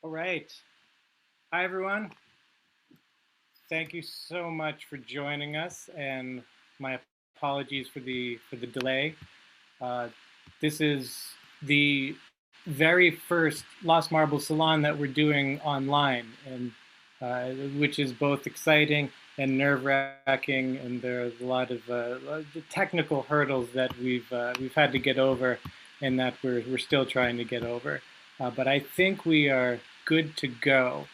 All right. Hi, everyone. Thank you so much for joining us, and my apologies for the delay. Uh, this is the very first Lost Marbles Salon that we're doing online, and which is both exciting and nerve-wracking, and there's a lot of technical hurdles that we've had to get over, and that we're still trying to get over. But I think we are good to go.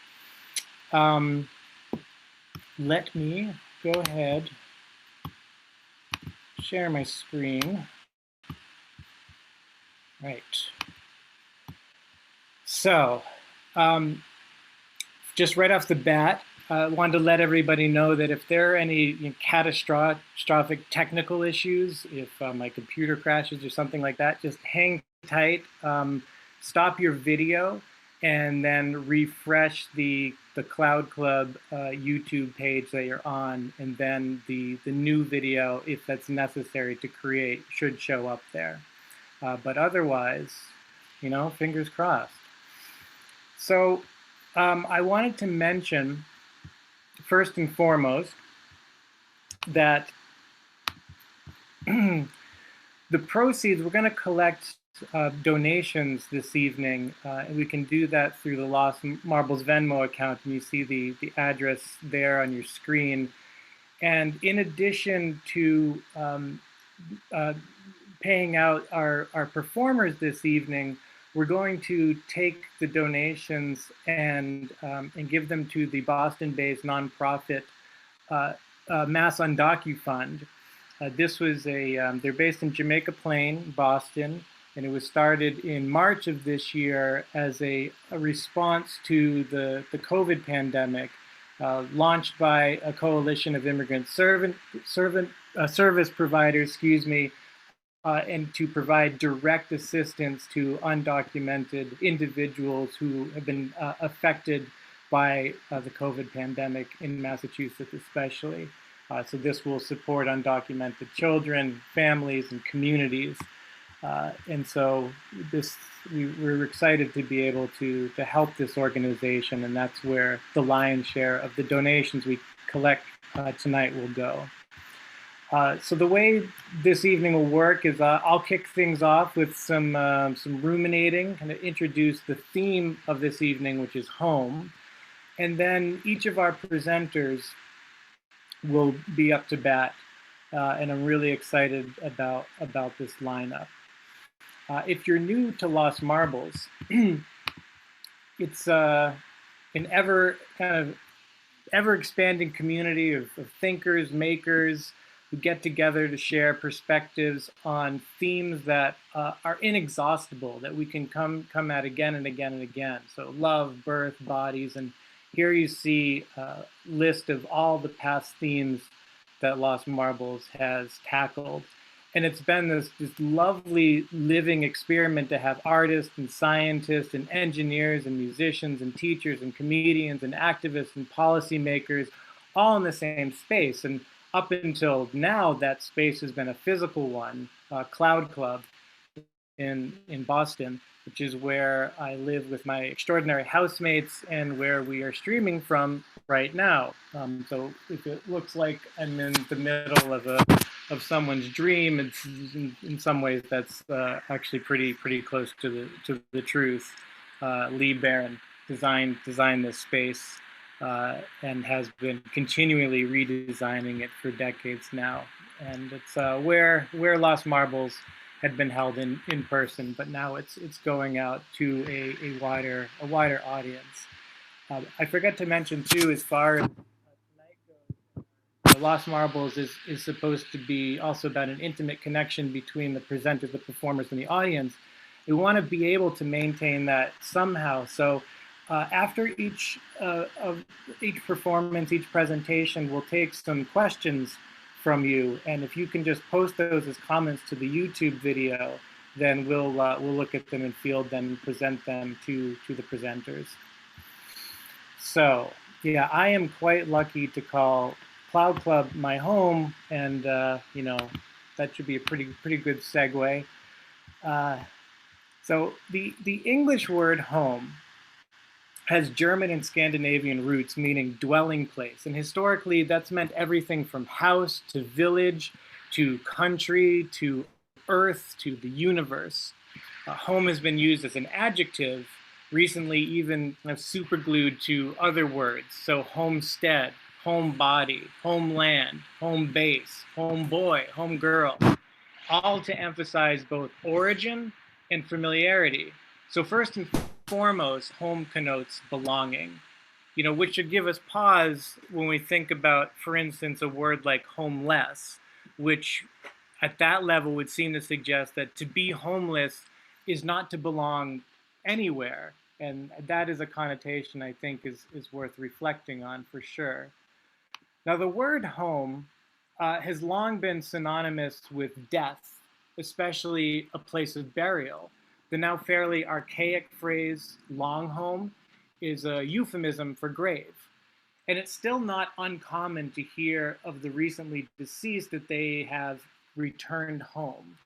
Let me go ahead, share my screen. Right. So, just right off the bat, I wanted to let everybody know that if there are any catastrophic technical issues, if my computer crashes or something like that, just hang tight, stop your video, and then refresh the Cloud Club YouTube page that you're on, and then the new video, if that's necessary to create, should show up there. But otherwise, fingers crossed. So I wanted to mention, first and foremost, that the proceeds, we're going to collect donations this evening, and we can do that through the Lost Marbles Venmo account, and you see the address there on your screen. And in addition to paying out our performers this evening, we're going to take the donations and give them to the Boston-based nonprofit Mass Undocu Fund. This was they're based in Jamaica Plain, Boston, and it was started in March of this year as a response to the COVID pandemic, launched by a coalition of immigrant service providers, and to provide direct assistance to undocumented individuals who have been affected by the COVID pandemic in Massachusetts especially. So this will support undocumented children, families, and communities. And so we're excited to be able to help this organization, and that's where the lion's share of the donations we collect tonight will go. So the way this evening will work is I'll kick things off with some ruminating, kind of introduce the theme of this evening, which is home. And then each of our presenters will be up to bat. And I'm really excited about this lineup. If you're new to Lost Marbles, it's an ever expanding community of thinkers, makers, who get together to share perspectives on themes that are inexhaustible, that we can come at again and again and again. So love, birth, bodies, and here you see a list of all the past themes that Lost Marbles has tackled. And it's been this lovely living experiment to have artists and scientists and engineers and musicians and teachers and comedians and activists and policymakers all in the same space. And up until now, that space has been a physical one, Cloud Club in Boston, which is where I live with my extraordinary housemates and where we are streaming from right now. So if it looks like I'm in the middle of someone's dream, it's in some ways that's actually pretty close to the truth. Lee Barron designed this space. And has been continually redesigning it for decades now. And it's where Lost Marbles had been held in person, but now it's going out to a wider audience. I forgot to mention too, as far as tonight goes, Lost Marbles is supposed to be also about an intimate connection between the presenters, the performers, and the audience. We want to be able to maintain that somehow. So after each performance, each presentation, we'll take some questions from you, and if you can just post those as comments to the YouTube video, then we'll look at them and field them and present them to the presenters. So yeah, I am quite lucky to call Cloud Club my home, and that should be a pretty good segue. So the English word home has German and Scandinavian roots, meaning dwelling place. And historically, that's meant everything from house to village to country to earth to the universe. Home has been used as an adjective, recently even superglued to other words. So homestead, home body, homeland, home base, home boy, home girl, all to emphasize both origin and familiarity. So first and foremost, home connotes belonging, which should give us pause when we think about, for instance, a word like homeless, which at that level would seem to suggest that to be homeless is not to belong anywhere. And that is a connotation I think is worth reflecting on for sure. Now, the word home has long been synonymous with death, especially a place of burial. The now fairly archaic phrase long home is a euphemism for grave. And it's still not uncommon to hear of the recently deceased that they have returned home.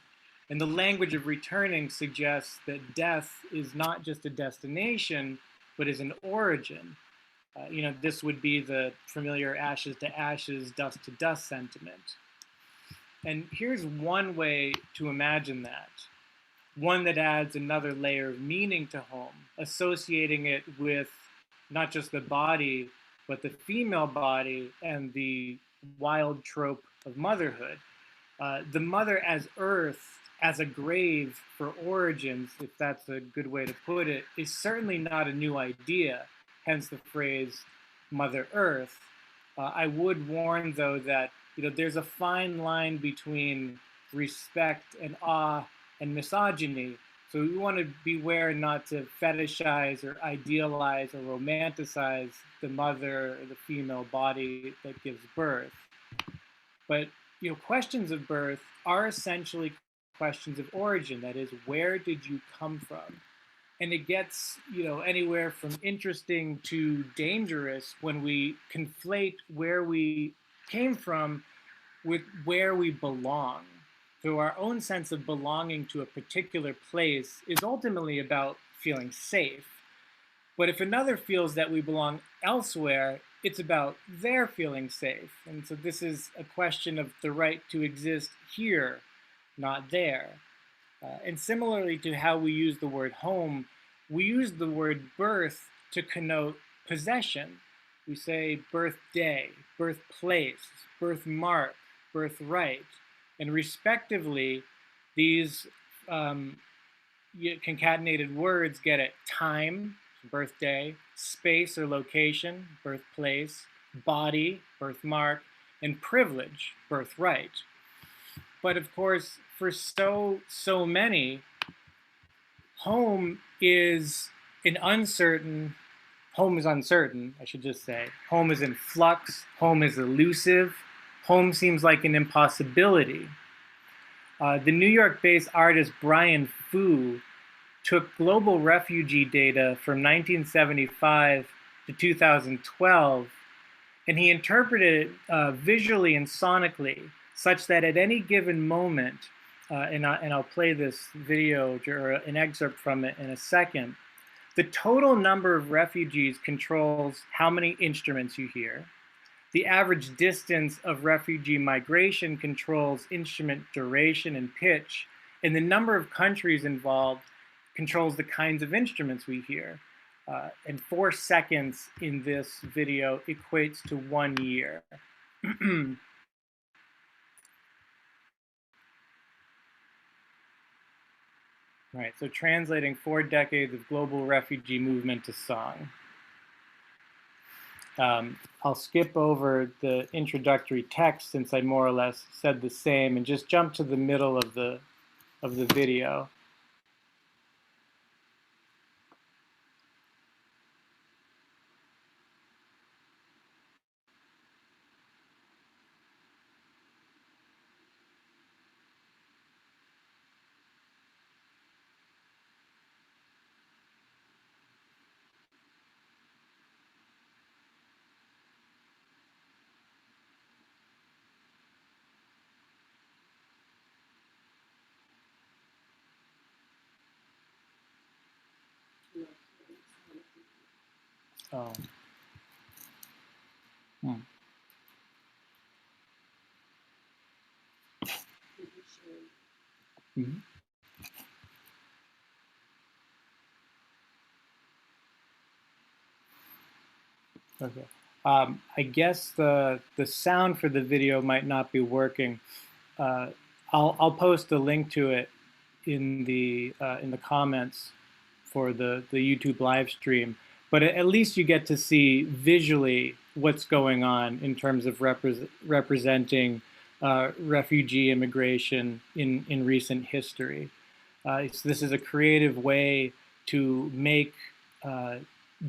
And the language of returning suggests that death is not just a destination, but is an origin. This would be the familiar ashes to ashes, dust to dust sentiment. And here's one way to imagine that, one that adds another layer of meaning to home, associating it with not just the body, but the female body and the wild trope of motherhood. The mother as earth, as a grave for origins, if that's a good way to put it, is certainly not a new idea, hence the phrase Mother Earth. I would warn, though, that there's a fine line between respect and awe and misogyny. So we want to beware not to fetishize or idealize or romanticize the mother or the female body that gives birth. But questions of birth are essentially questions of origin. That is, where did you come from? And it gets anywhere from interesting to dangerous when we conflate where we came from with where we belong. So our own sense of belonging to a particular place is ultimately about feeling safe. But if another feels that we belong elsewhere, it's about their feeling safe. And so this is a question of the right to exist here, not there. And similarly to how we use the word home, we use the word birth to connote possession. We say birthday, birthplace, birthmark, birthright. And respectively, these concatenated words get at time, birthday, space or location, birthplace, body, birthmark, and privilege, birthright. But of course, for so many, home is uncertain, I should just say. Home is in flux, home is elusive, home seems like an impossibility. The New York-based artist Brian Fu took global refugee data from 1975 to 2012, and he interpreted it visually and sonically, such that at any given moment, and I'll play this video or an excerpt from it in a second, the total number of refugees controls how many instruments you hear. The average distance of refugee migration controls instrument duration and pitch, and the number of countries involved controls the kinds of instruments we hear. And 4 seconds in this video equates to 1 year. All right, so translating 4 decades of global refugee movement to song. I'll skip over the introductory text since I more or less said the same and just jump to the middle of the video. Oh. Hmm. Mm-hmm. Okay. I guess the sound for the video might not be working. Uh, I'll post a link to it in the comments for the YouTube live stream. But at least you get to see visually what's going on in terms of representing refugee immigration in recent history. This is a creative way to make uh,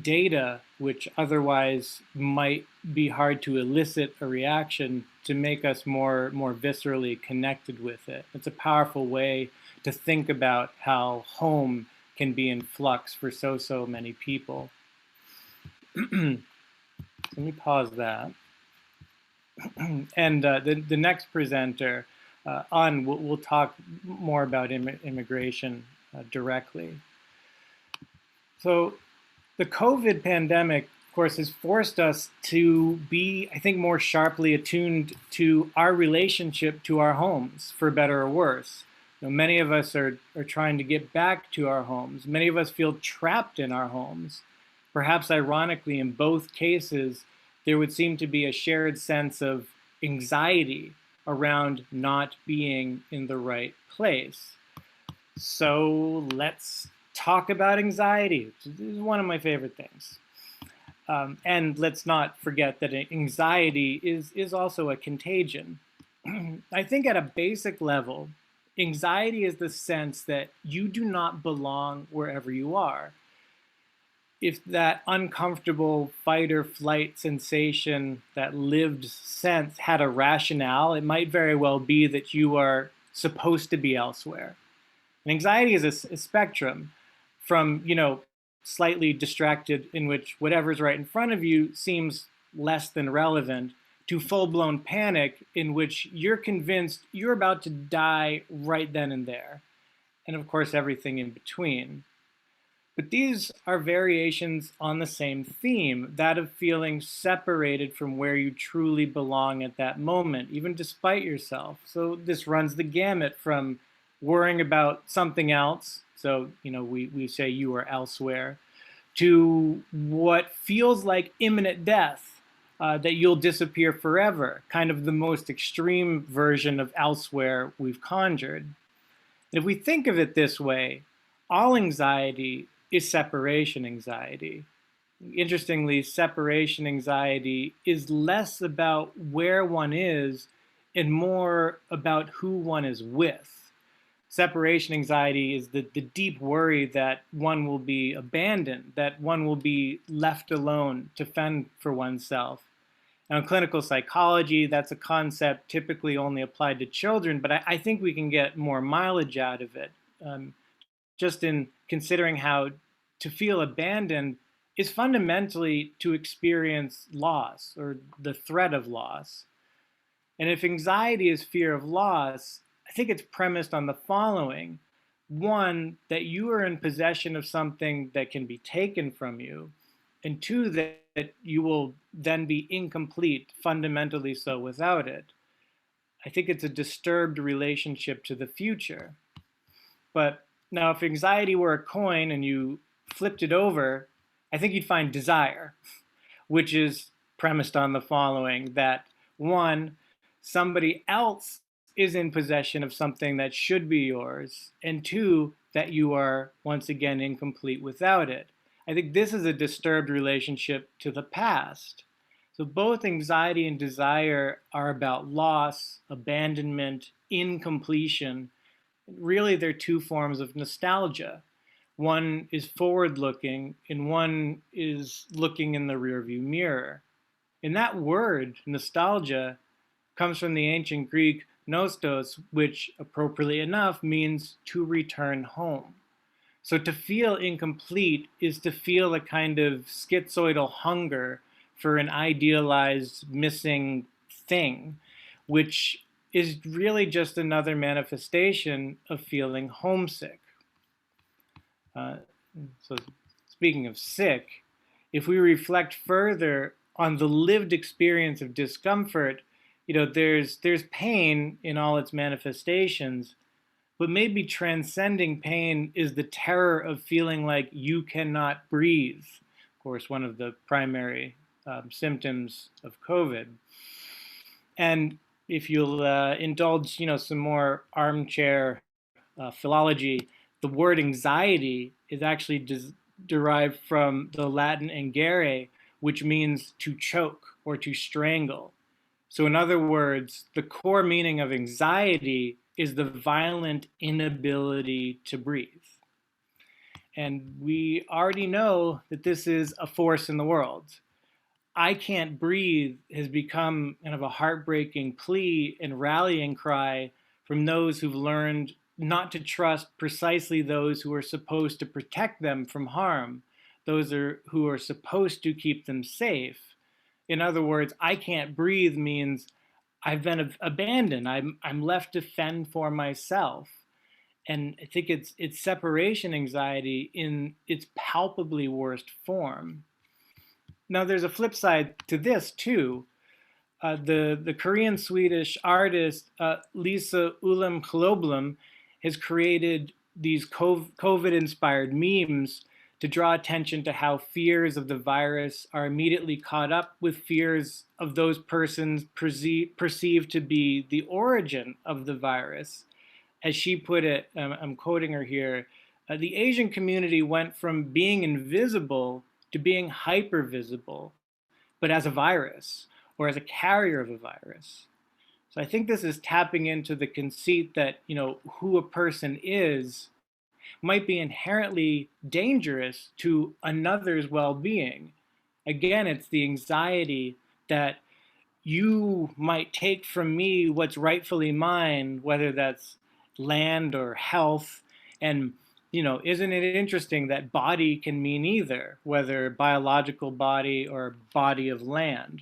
data, which otherwise might be hard to elicit a reaction, to make us more viscerally connected with it. It's a powerful way to think about how home can be in flux for so many people. Let me pause that. And the next presenter, we'll talk more about immigration directly. So the COVID pandemic, of course, has forced us to be, I think, more sharply attuned to our relationship to our homes, for better or worse. You know, many of us are trying to get back to our homes. Many of us feel trapped in our homes. Perhaps ironically, in both cases, there would seem to be a shared sense of anxiety around not being in the right place. So let's talk about anxiety. This is one of my favorite things. And let's not forget that anxiety is also a contagion. I think at a basic level, anxiety is the sense that you do not belong wherever you are. If that uncomfortable fight or flight sensation, that lived sense, had a rationale, it might very well be that you are supposed to be elsewhere. And anxiety is a spectrum from, slightly distracted, in which whatever's right in front of you seems less than relevant, to full-blown panic, in which you're convinced you're about to die right then and there. And of course, everything in between. But these are variations on the same theme, that of feeling separated from where you truly belong at that moment, even despite yourself. So this runs the gamut from worrying about something else, so we say you are elsewhere, to what feels like imminent death, that you'll disappear forever, kind of the most extreme version of elsewhere we've conjured. And if we think of it this way, all anxiety is separation anxiety. Interestingly, separation anxiety is less about where one is and more about who one is with. Separation anxiety is the deep worry that one will be abandoned, that one will be left alone to fend for oneself. Now, in clinical psychology, that's a concept typically only applied to children, but I think we can get more mileage out of it. Just in considering how to feel abandoned is fundamentally to experience loss or the threat of loss. And if anxiety is fear of loss, I think it's premised on the following. One, that you are in possession of something that can be taken from you. And two, that you will then be incomplete, fundamentally so, without it. I think it's a disturbed relationship to the future. But now, if anxiety were a coin and you flipped it over, I think you'd find desire, which is premised on the following, that one, somebody else is in possession of something that should be yours, and two, that you are once again incomplete without it. I think this is a disturbed relationship to the past. So both anxiety and desire are about loss, abandonment, incompletion. Really, they're two forms of nostalgia. One is forward-looking, and one is looking in the rearview mirror. And that word, nostalgia, comes from the ancient Greek nostos, which appropriately enough means to return home. So to feel incomplete is to feel a kind of schizoidal hunger for an idealized missing thing, which is really just another manifestation of feeling homesick. So speaking of sick, if we reflect further on the lived experience of discomfort, there's pain in all its manifestations, but maybe transcending pain is the terror of feeling like you cannot breathe. Of course, one of the primary symptoms of COVID. And if you'll indulge, some more armchair philology, the word anxiety is actually derived from the Latin angere, which means to choke or to strangle. So in other words, the core meaning of anxiety is the violent inability to breathe. And we already know that this is a force in the world. I can't breathe has become kind of a heartbreaking plea and rallying cry from those who've learned not to trust precisely those who are supposed to protect them from harm, those who are supposed to keep them safe. In other words, I can't breathe means I've been abandoned. I'm left to fend for myself. And I think it's separation anxiety in its palpably worst form. Now, there's a flip side to this, too. The Korean-Swedish artist Lisa Ulam has created these COVID-inspired memes to draw attention to how fears of the virus are immediately caught up with fears of those persons perceived to be the origin of the virus. As she put it, I'm quoting her here, the Asian community went from being invisible to being hypervisible, but as a virus or as a carrier of a virus. So I think this is tapping into the conceit that, who a person is might be inherently dangerous to another's well-being. Again, it's the anxiety that you might take from me what's rightfully mine, whether that's land or health. And, isn't it interesting that body can mean either, whether biological body or body of land?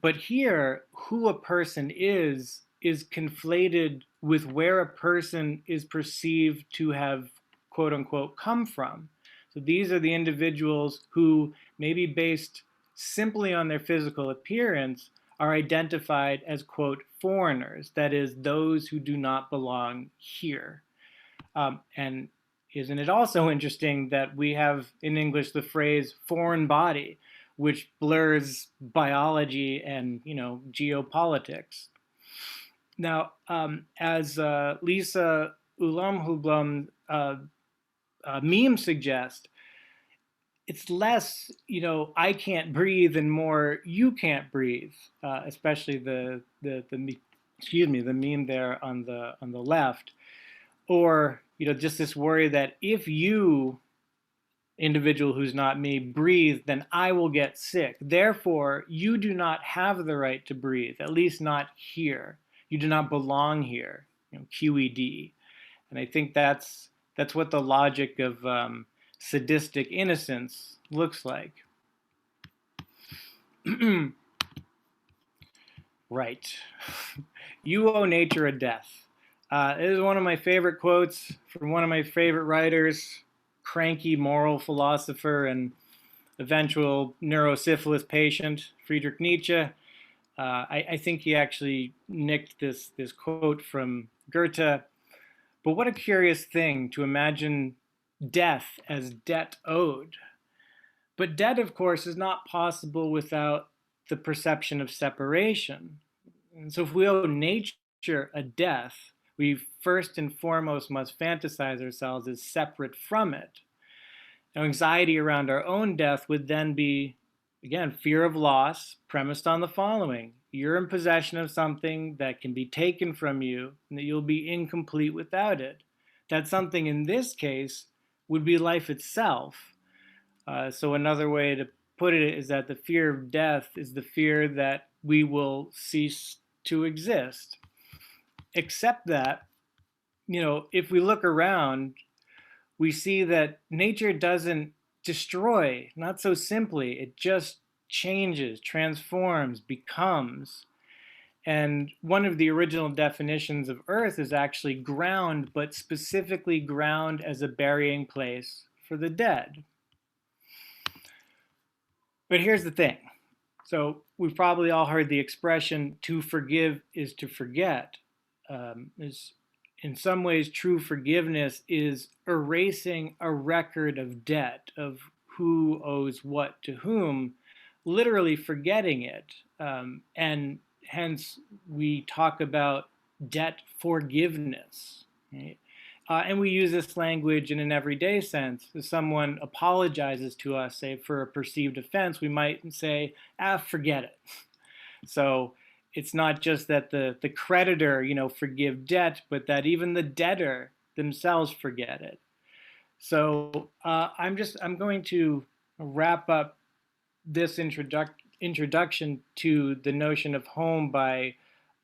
But here, who a person is conflated with where a person is perceived to have, quote unquote, come from. So these are the individuals who, maybe based simply on their physical appearance, are identified as, quote, foreigners, that is, those who do not belong here. And isn't it also interesting that we have in English the phrase foreign body, which blurs biology and, geopolitics. Now, as Lisa Ulamhublum meme suggests, it's less, I can't breathe and more, you can't breathe, especially the meme there on the left, or just this worry that if you, individual who's not me, breathe, then I will get sick. Therefore, you do not have the right to breathe, at least not here. You do not belong here, QED. And I think that's what the logic of sadistic innocence looks like. Right. You owe nature a death. It is one of my favorite quotes from one of my favorite writers, cranky moral philosopher and eventual neurosyphilis patient, Friedrich Nietzsche. I think he actually nicked this quote from Goethe. But what a curious thing to imagine death as debt owed. But debt, of course, is not possible without the perception of separation. And so if we owe nature a death, we first and foremost must fantasize ourselves as separate from it. Now, anxiety around our own death would then be, again, fear of loss premised on the following. You're in possession of something that can be taken from you and that you'll be incomplete without it. That something in this case would be life itself. So another way to put it is that the fear of death is the fear that we will cease to exist. Except that, if we look around, we see that nature doesn't destroy, not so simply. It just changes, transforms, becomes. And one of the original definitions of Earth is actually ground, but specifically ground as a burying place for the dead. But here's the thing. So we've probably all heard the expression "to forgive is to forget." Is in some ways true forgiveness is erasing a record of debt of who owes what to whom, literally forgetting it, and hence we talk about debt forgiveness. Right? And we use this language in an everyday sense. If someone apologizes to us, say for a perceived offense, we might say, forget it. So it's not just that the creditor, forgive debt, but that even the debtor themselves forget it. So I'm going to wrap up this introduction to the notion of home by,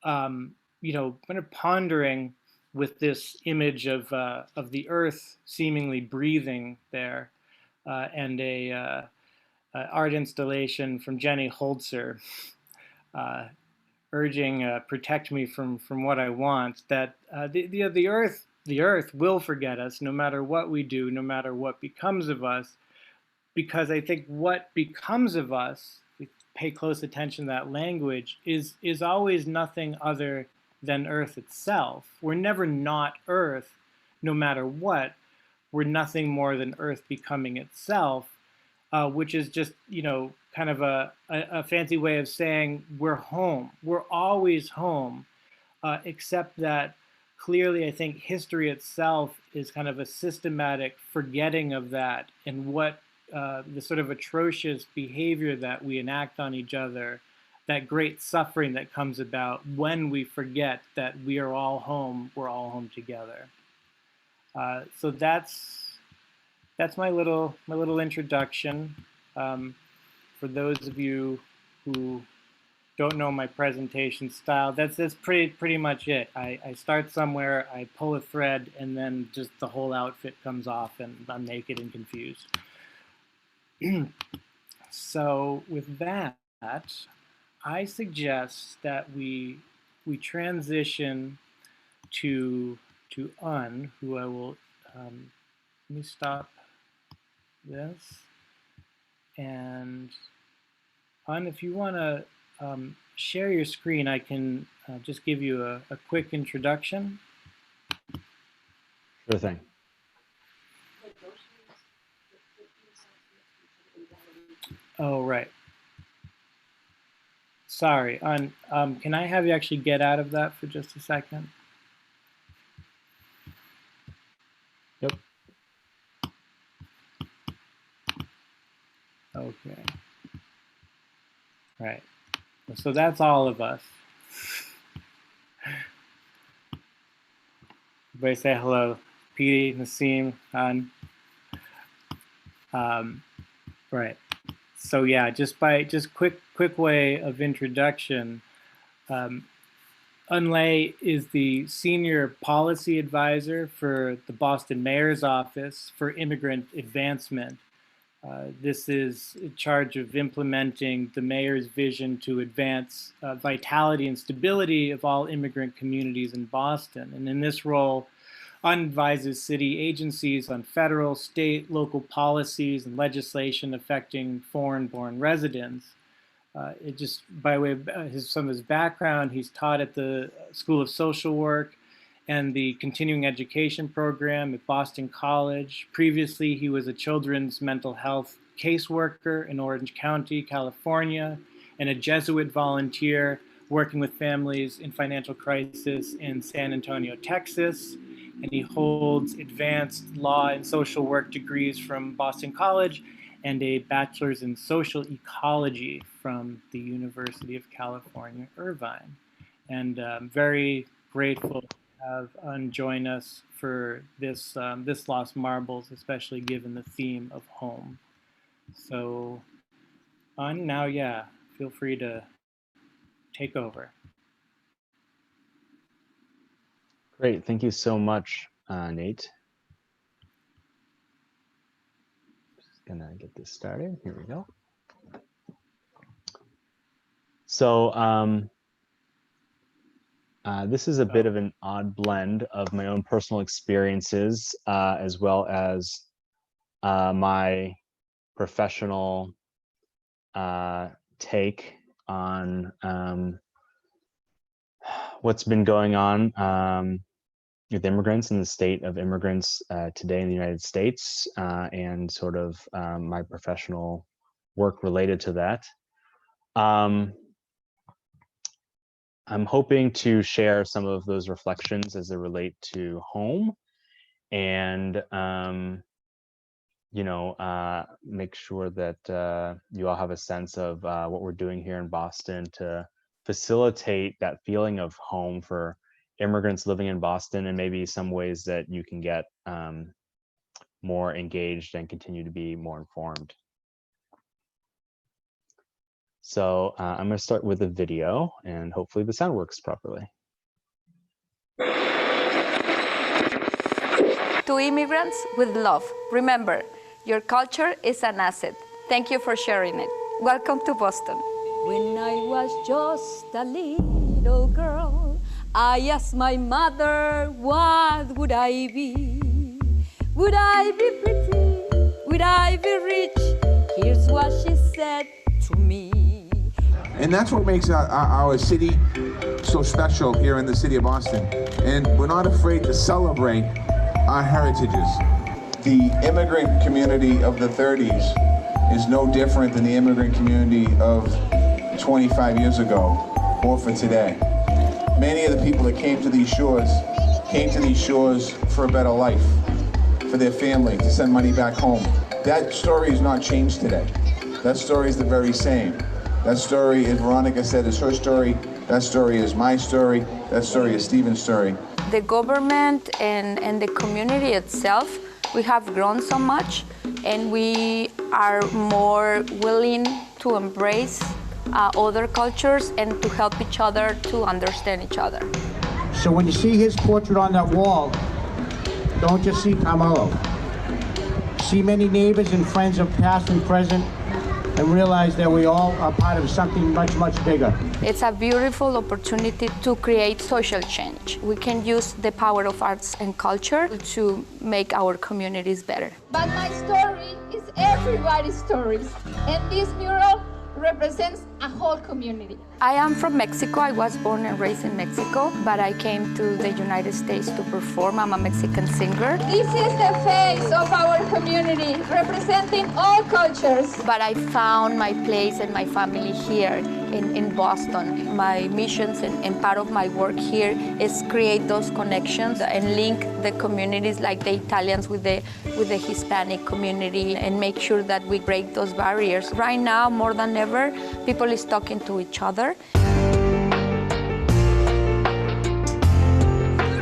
kind of pondering with this image of the earth seemingly breathing there, and a art installation from Jenny Holzer, urging protect me from what I want. That the earth will forget us no matter what we do, no matter what becomes of us, because I think what becomes of us, if we pay close attention to that language, is always nothing other than Earth itself. We're never not Earth, no matter what. We're nothing more than Earth becoming itself, which is just, kind of a fancy way of saying we're home. We're always home, except that clearly I think history itself is kind of a systematic forgetting of that, and what the sort of atrocious behavior that we enact on each other, that great suffering that comes about when we forget that we are all home, we're all home together. So that's my little introduction. For those of you who don't know my presentation style, that's pretty much it. I start somewhere, I pull a thread, and then just the whole outfit comes off, and I'm naked and confused. So with that, I suggest that we transition to Un, who I will, let me stop this. And Un, if you want to share your screen, I can just give you a quick introduction. Sure thing. Oh, right. Sorry. Can I have you actually get out of that for just a second? Yep. Okay. Right. So that's all of us. Everybody say hello. Petey, Naseem, Han. Right. So yeah, just quick way of introduction. Unlay is the senior policy advisor for the Boston Mayor's Office for Immigrant Advancement. This is in charge of implementing the mayor's vision to advance vitality and stability of all immigrant communities in Boston. And in this role, advises city agencies on federal, state, local policies and legislation affecting foreign-born residents. It just by way of some of his background, he's taught at the School of Social Work and the continuing education program at Boston College. Previously, he was a children's mental health caseworker in Orange County, California, and a Jesuit volunteer working with families in financial crisis in San Antonio, Texas. And he holds advanced law and social work degrees from Boston College and a bachelor's in social ecology from the University of California, Irvine. And I'm very grateful to have Un join us for this Lost Marbles, especially given the theme of home. So Un, now, yeah, feel free to take over. Great. Thank you so much, Nate. Just gonna get this started. Here we go. So this is a bit of an odd blend of my own personal experiences as well as my professional take on what's been going on with immigrants in the state of immigrants today in the United States, and sort of my professional work related to that. I'm hoping to share some of those reflections as they relate to home, and make sure that you all have a sense of what we're doing here in Boston to facilitate that feeling of home for immigrants living in Boston, and maybe some ways that you can get more engaged and continue to be more informed. So I'm going to start with a video, and hopefully the sound works properly. To immigrants with love, remember, your culture is an asset. Thank you for sharing it. Welcome to Boston. When I was just a little girl, I asked my mother, what would I be? Would I be pretty? Would I be rich? Here's what she said to me. And that's what makes our city so special here in the city of Boston. And we're not afraid to celebrate our heritages. The immigrant community of the 30s is no different than the immigrant community of 25 years ago or for today. Many of the people that came to these shores for a better life, for their family, to send money back home. That story has not changed today. That story is the very same. That story, as Veronica said, is her story. That story is my story. That story is Stephen's story. The government and the community itself, we have grown so much, and we are more willing to embrace other cultures and to help each other to understand each other. So when you see his portrait on that wall, don't just see Carmelo. See many neighbors and friends of past and present, and realize that we all are part of something much, much bigger. It's a beautiful opportunity to create social change. We can use the power of arts and culture to make our communities better. But my story is everybody's stories, and this mural represents a whole community. I am from Mexico. I was born and raised in Mexico, but I came to the United States to perform. I'm a Mexican singer. This is the face of our community, representing all cultures. But I found my place and my family here in Boston. My missions and part of my work here is create those connections and link the communities like the Italians with the Hispanic community, and make sure that we break those barriers. Right now, more than ever, people is talking to each other. We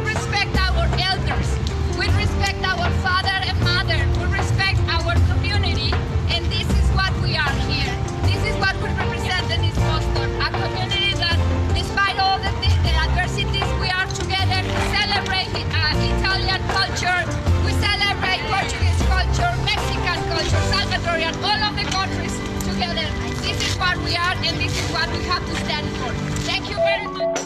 respect our elders. We respect our father and mother. We respect our community, and this is what we are here. This is what we represent in East Boston, a community that, despite all the adversities, we are together to celebrate Italian culture. We celebrate Portuguese culture, Mexican culture, Salvadorian, all of the countries together. This is what we are, and this is what we have to stand for. Thank you very much.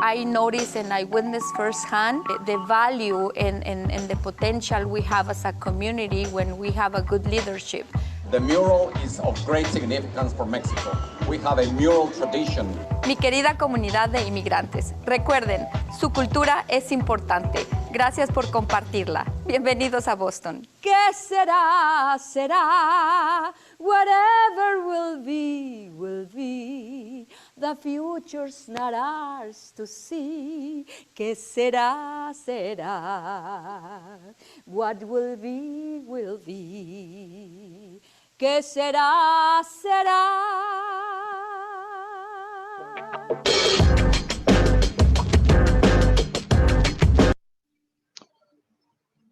I noticed and I witnessed firsthand the value and the potential we have as a community when we have a good leadership. The mural is of great significance for Mexico. We have a mural tradition. Mi querida comunidad de inmigrantes, recuerden, su cultura es importante. Gracias por compartirla. Bienvenidos a Boston. ¿Qué será? Será. Whatever will be, will be. The future's not ours to see. ¿Qué será? Será. What will be, will be. ¿Qué será? Será.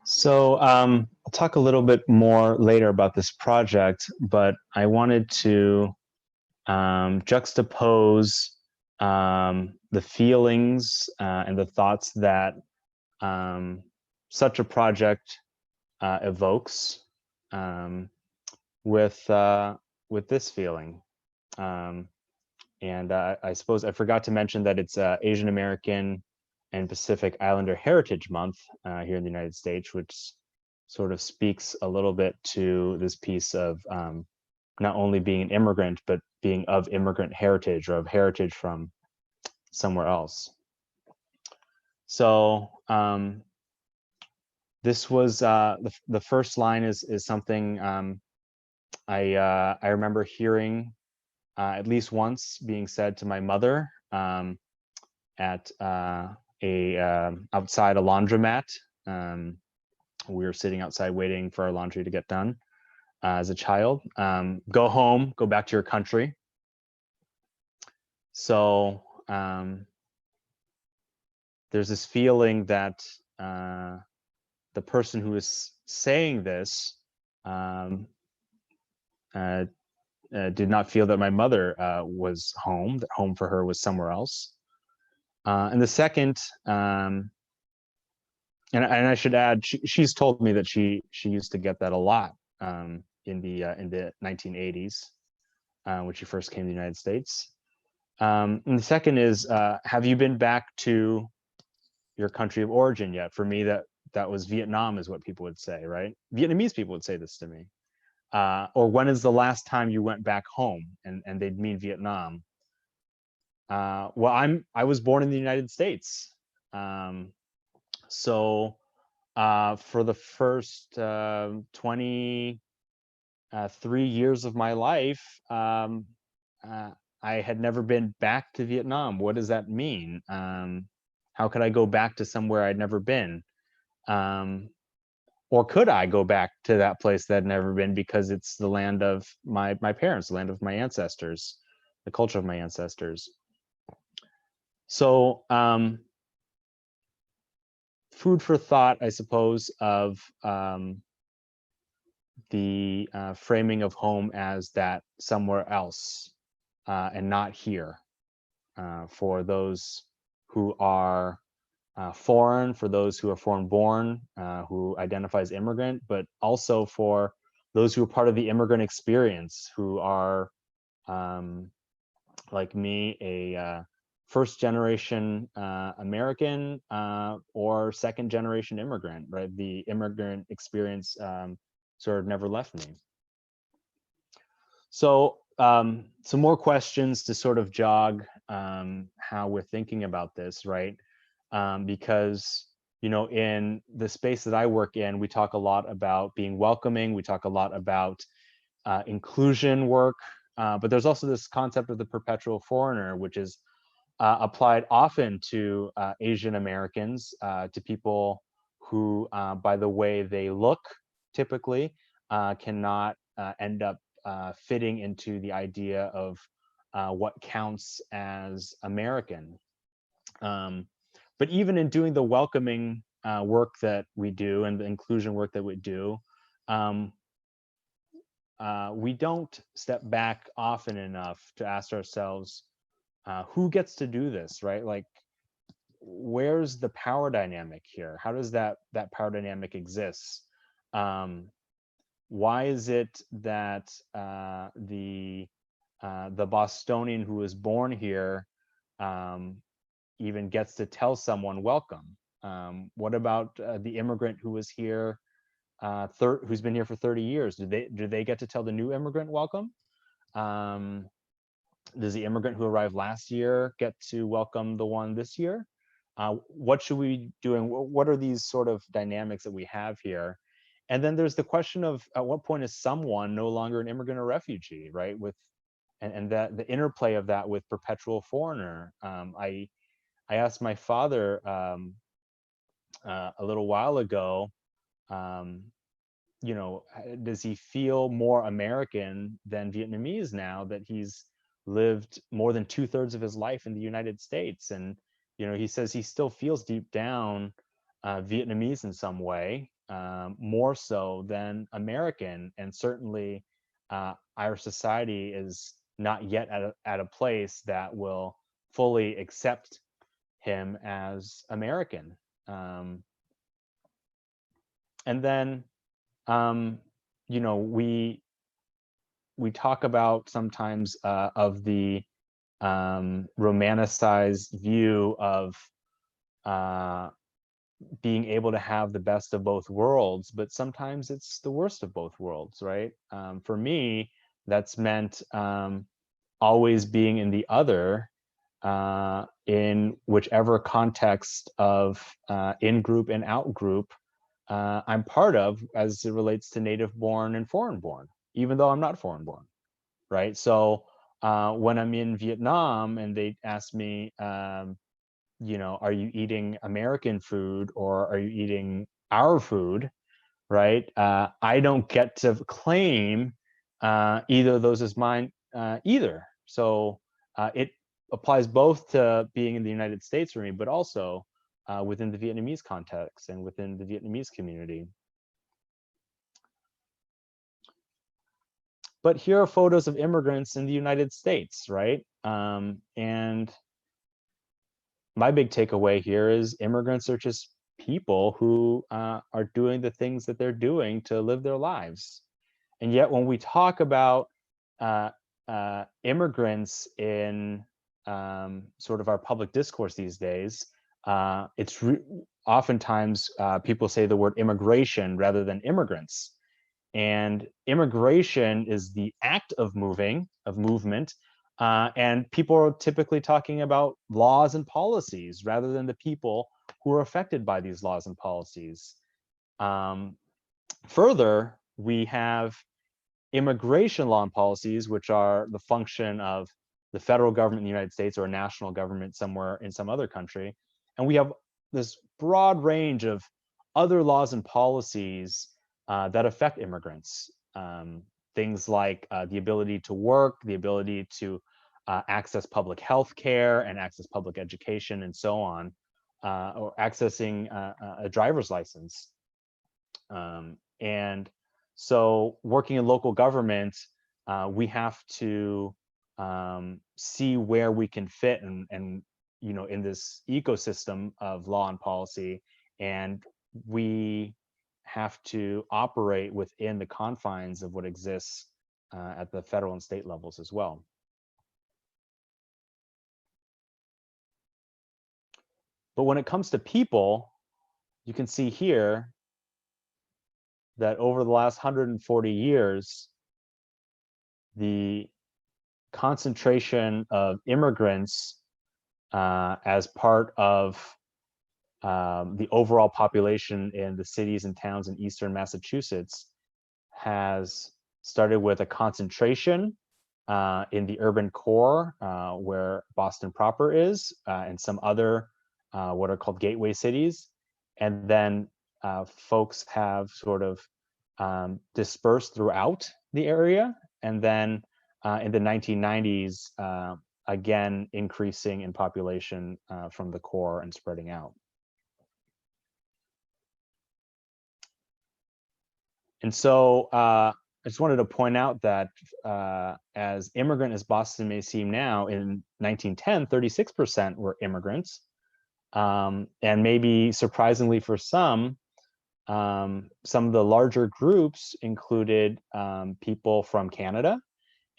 So I'll talk a little bit more later about this project, but I wanted to juxtapose the feelings and the thoughts that such a project evokes with this feeling. And I suppose I forgot to mention that it's Asian American and Pacific Islander Heritage Month here in the United States, which sort of speaks a little bit to this piece of not only being an immigrant, but being of immigrant heritage or of heritage from somewhere else. So this was the first line is something I remember hearing at least once being said to my mother at outside a laundromat. We were sitting outside waiting for our laundry to get done as a child. Go home, go back to your country. So there's this feeling that the person who is saying this did not feel that my mother was home, that home for her was somewhere else. And the second, and I should add, she's told me that she used to get that a lot in the 1980s when she first came to the United States. And the second is, have you been back to your country of origin yet? For me, that was Vietnam, is what people would say, right? Vietnamese people would say this to me. Or when is the last time you went back home? And they'd mean Vietnam. Well, I was born in the United States. So for the first 23 years of my life, I had never been back to Vietnam. What does that mean? How could I go back to somewhere I'd never been? Or could I go back to that place that I'd never been because it's the land of my parents, the land of my ancestors, the culture of my ancestors. So food for thought, I suppose, of the framing of home as that somewhere else and not here for those who are foreign, for those who are foreign-born, who identify as immigrant, but also for those who are part of the immigrant experience, who are, like me, a first-generation American or second-generation immigrant, right? The immigrant experience sort of never left me. So some more questions to sort of jog how we're thinking about this, right? Because, you know, in the space that I work in, we talk a lot about being welcoming. We talk a lot about inclusion work, but there's also this concept of the perpetual foreigner, which is applied often to Asian Americans, to people who, by the way they look, typically, cannot end up fitting into the idea of what counts as American. But even in doing the welcoming work that we do and the inclusion work that we do, we don't step back often enough to ask ourselves, who gets to do this, right? Like, where's the power dynamic here? How does that power dynamic exist? Why is it that the Bostonian who was born here even gets to tell someone welcome? What about the immigrant who was here, who's been here for 30 years? Do they get to tell the new immigrant welcome? Does the immigrant who arrived last year get to welcome the one this year? What should we be doing? What are these sort of dynamics that we have here? And then there's the question of, at what point is someone no longer an immigrant or refugee, right? And that the interplay of that with perpetual foreigner. I asked my father a little while ago, you know, does he feel more American than Vietnamese now that he's lived more than 2/3 of his life in the United States? And, you know, he says he still feels deep down Vietnamese in some way, more so than American. And certainly our society is not yet at a place that will fully accept him as American. And then, you know, we talk about sometimes of the romanticized view of being able to have the best of both worlds, but sometimes it's the worst of both worlds, right? For me, That's meant always being in the other in whichever context of in-group and out-group I'm part of as it relates to native-born and foreign-born, even though I'm not foreign-born, right? So when I'm in Vietnam and they ask me, you know, are you eating American food or are you eating our food, right? I don't get to claim either of those as mine either. So it applies both to being in the United States for me, but also within the Vietnamese context and within the Vietnamese community. But here are photos of immigrants in the United States, right? And my big takeaway here is immigrants are just people who are doing the things that they're doing to live their lives. And yet when we talk about immigrants in sort of our public discourse these days, it's oftentimes people say the word immigration rather than immigrants. And immigration is the act of moving, of movement, and people are typically talking about laws and policies rather than the people who are affected by these laws and policies. Further, we have immigration law and policies, which are the function of the federal government in the United States or a national government somewhere in some other country. And we have this broad range of other laws and policies that affect immigrants. Things like the ability to work, the ability to access public health care and access public education and so on, or accessing a driver's license. And so working in local government, we have to see where we can fit and you know, in this ecosystem of law and policy, and we have to operate within the confines of what exists at the federal and state levels as well. But when it comes to people, you can see here that over the last 140 years, the concentration of immigrants as part of the overall population in the cities and towns in eastern Massachusetts has started with a concentration in the urban core where Boston proper is and some other what are called gateway cities. And then folks have sort of dispersed throughout the area. And then in the 1990s, again, increasing in population from the core and spreading out. And so I just wanted to point out that as immigrant as Boston may seem now, in 1910, 36% were immigrants. And maybe surprisingly for some of the larger groups included people from Canada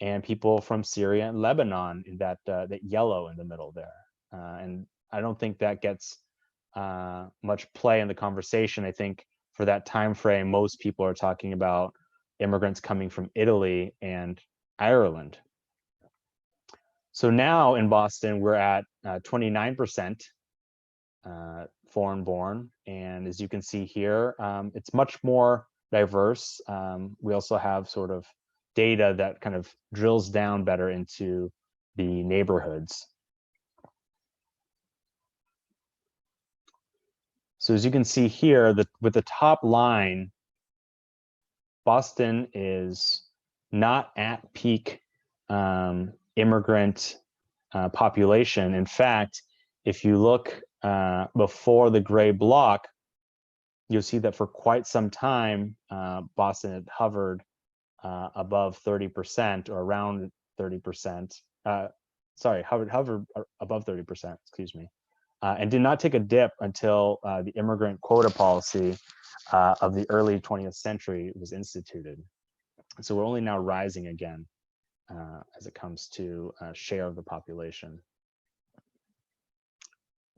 and people from Syria and Lebanon, in that yellow in the middle there. And I don't think that gets much play in the conversation. I think for that time frame, most people are talking about immigrants coming from Italy and Ireland. So now in Boston, we're at 29% foreign-born, and as you can see here, it's much more diverse. We also have sort of data that kind of drills down better into the neighborhoods. So as you can see here, with the top line, Boston is not at peak immigrant population. In fact, if you look before the gray block, you'll see that for quite some time, Boston had hovered above 30% or around 30%. Sorry, hovered above 30%, excuse me. And did not take a dip until the immigrant quota policy of the early 20th century was instituted. So we're only now rising again as it comes to share of the population.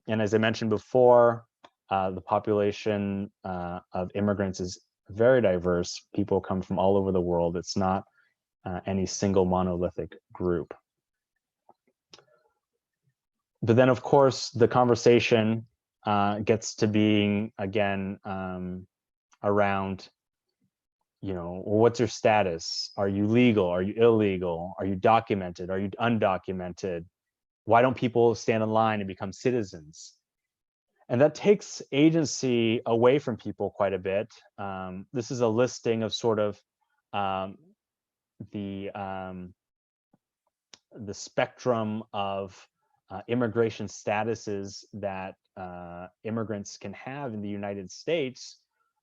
And as I mentioned before, the population of immigrants is very diverse. People come from all over the world. It's not any single monolithic group. But then, of course, the conversation gets to being, again, around, what's your status? Are you legal? Are you illegal? Are you documented? Are you undocumented? Why don't people stand in line and become citizens? And that takes agency away from people quite a bit. This is a listing of sort of the spectrum of immigration statuses that immigrants can have in the United States.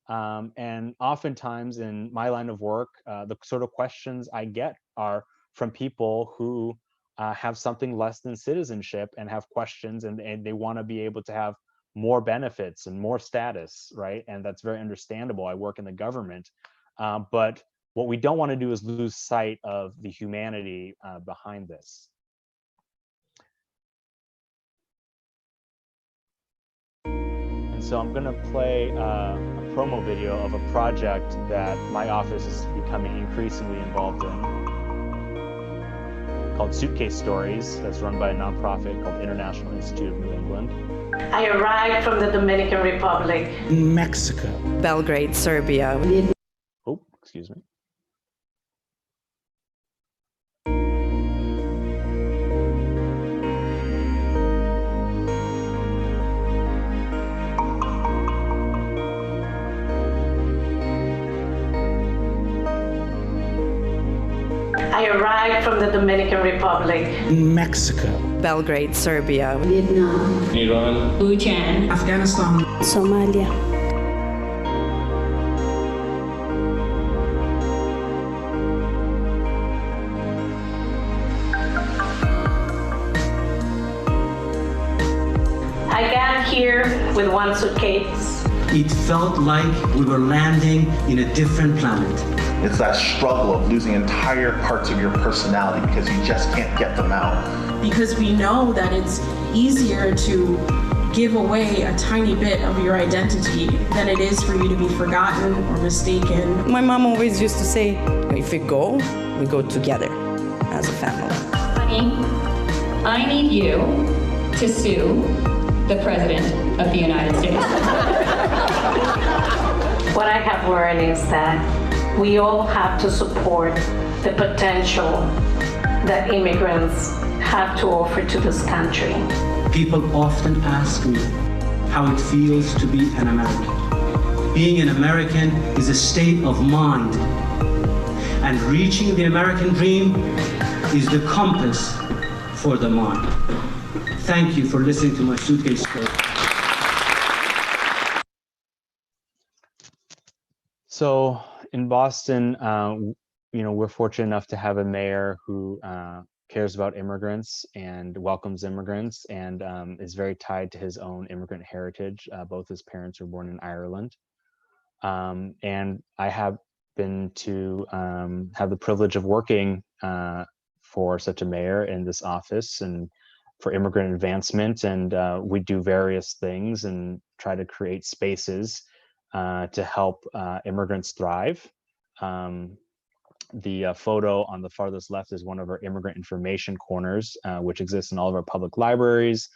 And oftentimes in my line of work, the sort of questions I get are from people who have something less than citizenship and have questions, and they want to be able to have more benefits and more status, right? And that's very understandable. I work in the government, but what we don't want to do is lose sight of the humanity behind this. And so I'm going to play a promo video of a project that my office is becoming increasingly involved in, called Suitcase Stories, that's run by a nonprofit called International Institute of New England. I arrived from the Dominican Republic. Mexico. Belgrade, Serbia. Oh, excuse me. I arrived from the Dominican Republic. Mexico. Belgrade, Serbia. Vietnam. Iran. Bhutan. Afghanistan. Somalia. I got here with one suitcase. It felt like we were landing in a different planet. It's that struggle of losing entire parts of your personality because you just can't get them out. Because we know that it's easier to give away a tiny bit of your identity than it is for you to be forgotten or mistaken. My mom always used to say, if we go together as a family. Honey, I need you to sue the President of the United States. What I have learned is that we all have to support the potential that immigrants have to offer to this country. People often ask me how it feels to be an American. Being an American is a state of mind, and reaching the American dream is the compass for the mind. Thank you for listening to my Suitcase story. So in Boston, we're fortunate enough to have a mayor who cares about immigrants and welcomes immigrants, and is very tied to his own immigrant heritage. Both his parents were born in Ireland. And I have been to have the privilege of working for such a mayor in this office and for immigrant advancement. And we do various things and try to create spaces to help immigrants thrive. The photo on the farthest left is one of our immigrant information corners, which exists in all of our public libraries,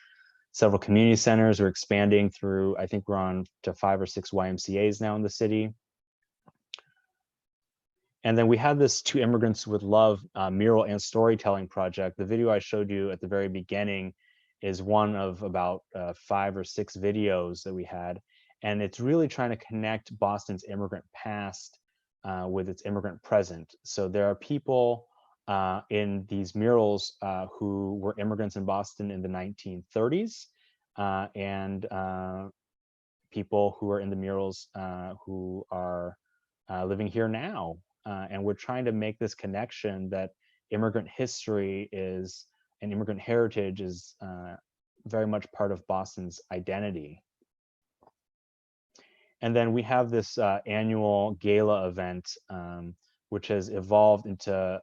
several community centers. We're expanding through, I think we're on to 5 or 6 YMCAs now in the city. And then we have this To Immigrants with Love mural and storytelling project. The video I showed you at the very beginning is one of about 5 or 6 videos that we had. And it's really trying to connect Boston's immigrant past with its immigrant present. So there are people in these murals who were immigrants in Boston in the 1930s, and people who are in the murals who are living here now. And we're trying to make this connection that immigrant history is, and immigrant heritage is very much part of Boston's identity. And then we have this annual gala event, which has evolved into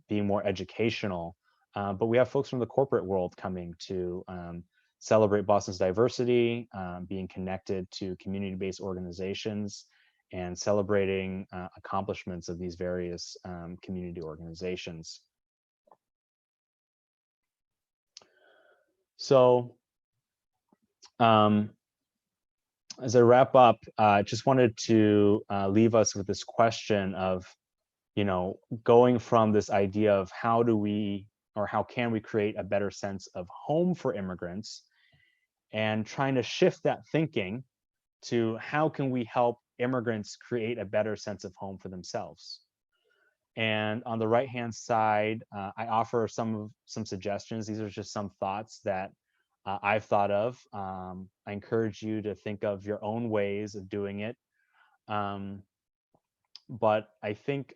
being more educational. But we have folks from the corporate world coming to celebrate Boston's diversity, being connected to community-based organizations, and celebrating accomplishments of these various community organizations. So as I wrap up, I just wanted to leave us with this question of, going from this idea of how do we, or how can we create a better sense of home for immigrants, and trying to shift that thinking to how can we help immigrants create a better sense of home for themselves. And on the right-hand side, I offer some suggestions. These are just some thoughts that I've thought of. I encourage you to think of your own ways of doing it. But I think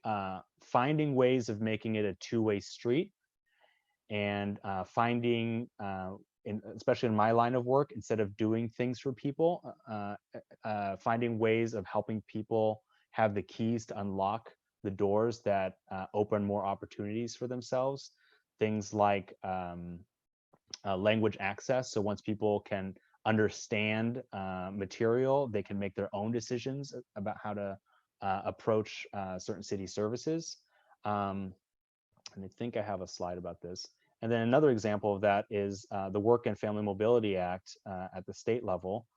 finding ways of making it a two-way street, and finding, especially in my line of work, instead of doing things for people, finding ways of helping people have the keys to unlock the doors that open more opportunities for themselves. Things like language access. So once people can understand material, they can make their own decisions about how to approach certain city services. And I think I have a slide about this. And then another example of that is the Work and Family Mobility Act at the state level,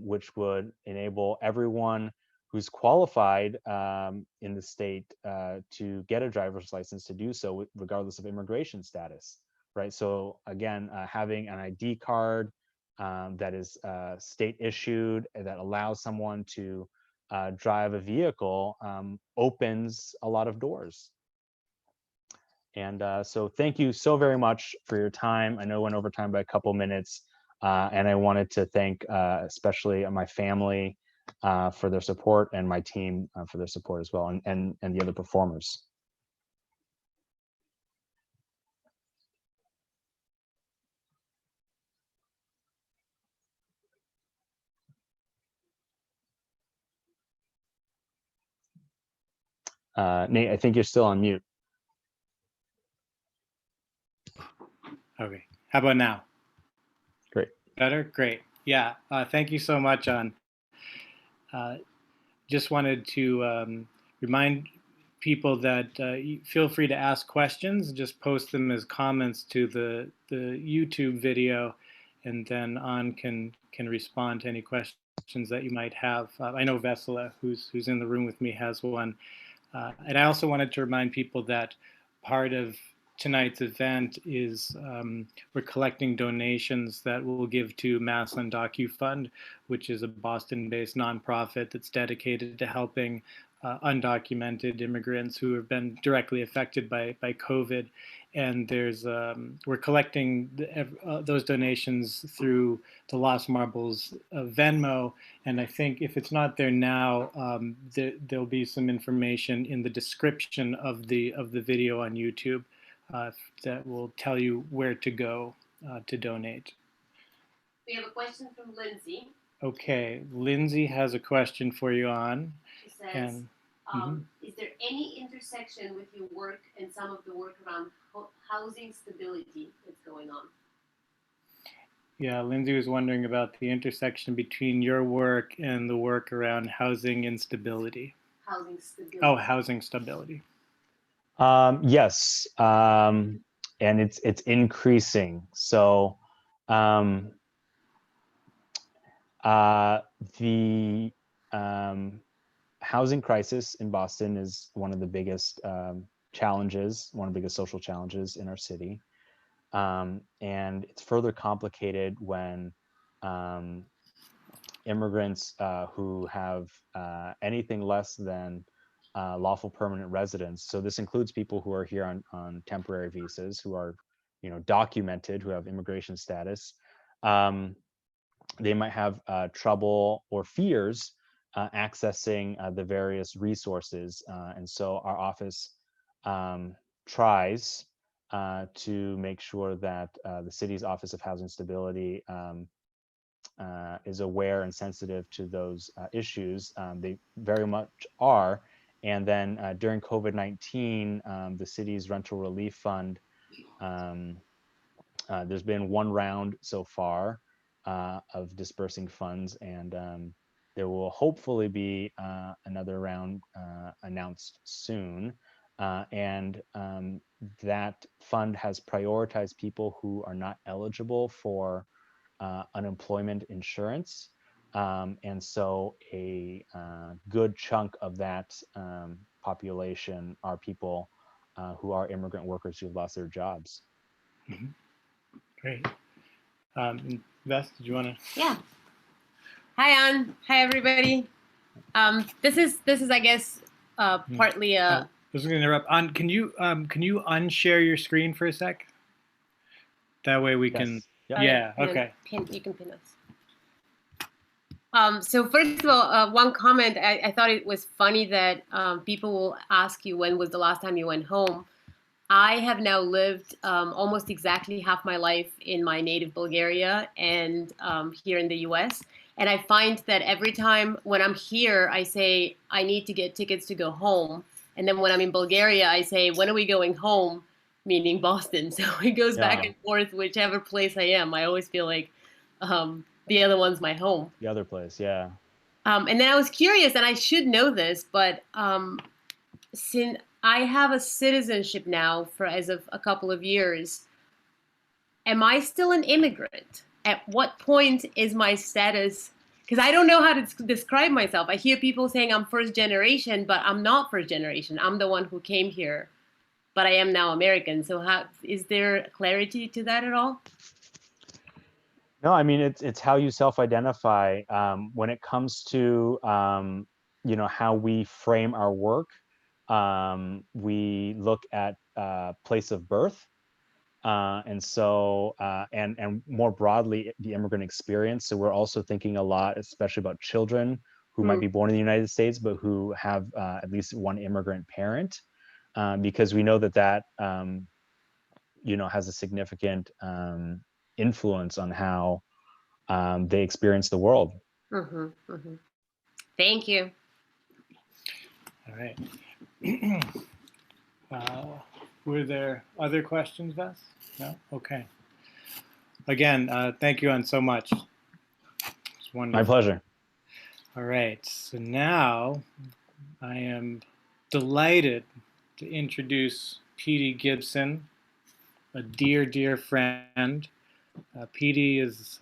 which would enable everyone who's qualified in the state to get a driver's license to do so regardless of immigration status, right? So again, having an ID card that is state issued, that allows someone to drive a vehicle opens a lot of doors. And so thank you so very much for your time. I know I went over time by a couple minutes, and I wanted to thank especially my family for their support, and my team for their support as well, and the other performers. Nate, I think you're still on mute. Okay, how about now? Great. Better? Great. Yeah, thank you so much, just wanted to remind people that feel free to ask questions, just post them as comments to the YouTube video, and then can respond to any questions that you might have. I know Vesela, who's in the room with me, has one. And I also wanted to remind people that part of tonight's event is we're collecting donations that we'll give to Mass Undocu Fund, which is a Boston-based nonprofit that's dedicated to helping undocumented immigrants who have been directly affected by COVID. And there's we're collecting those donations through the Lost Marbles Venmo, and I think if it's not there now, there'll be some information in the description of the video on YouTube that will tell you where to go to donate. We have a question from Lindsay. Okay, Lindsay has a question for you on. She says, is there any intersection with your work and some of the work around housing stability that's going on? Yeah, Lindsay was wondering about the intersection between your work and the work around housing instability. Housing stability. Oh, housing stability. Yes, and it's increasing. So the housing crisis in Boston is one of the biggest challenges, one of the biggest social challenges in our city. And it's further complicated when immigrants who have anything less than lawful permanent residence. So this includes people who are here on temporary visas, who are, documented, who have immigration status. They might have trouble or fears accessing the various resources. And so our office tries to make sure that the city's Office of Housing Stability is aware and sensitive to those issues. They very much are. And then during COVID-19, the city's rental relief fund, there's been one round so far of dispersing funds, and there will hopefully be another round announced soon. And that fund has prioritized people who are not eligible for unemployment insurance. And so a good chunk of that population are people who are immigrant workers who've lost their jobs. Mm-hmm. Great. Beth, did you want to? Yeah. Hi, Ann. Hi, everybody. This is I guess partly I was going to interrupt. Can you unshare your screen for a sec? That way we can. Yep. Yeah. Okay. You can pin us. So first of all, one comment. I thought it was funny that people will ask you when was the last time you went home. I have now lived almost exactly half my life in my native Bulgaria and here in the US. And I find that every time when I'm here, I say, I need to get tickets to go home. And then when I'm in Bulgaria, I say, when are we going home? Meaning Boston. So it goes back and forth, whichever place I am. I always feel like the other one's my home. The other place, yeah. And then I was curious, and I should know this, but since I have a citizenship now as of a couple of years, am I still an immigrant? At what point is my status? Because I don't know how to describe myself. I hear people saying I'm first generation, but I'm not first generation. I'm the one who came here, but I am now American. So is there clarity to that at all? No, I mean, it's how you self-identify. When it comes to, how we frame our work, we look at place of birth. And more broadly, the immigrant experience. So we're also thinking a lot, especially about children who might be born in the United States, but who have at least one immigrant parent, because we know that has a significant influence on how they experience the world. Mm-hmm, mm-hmm. Thank you. All right. Were there other questions, Beth? No? Okay. Again, thank you, Ann, so much. It's wonderful. My pleasure. All right. So now I am delighted to introduce Petey Gibson, a dear, dear friend. Petey is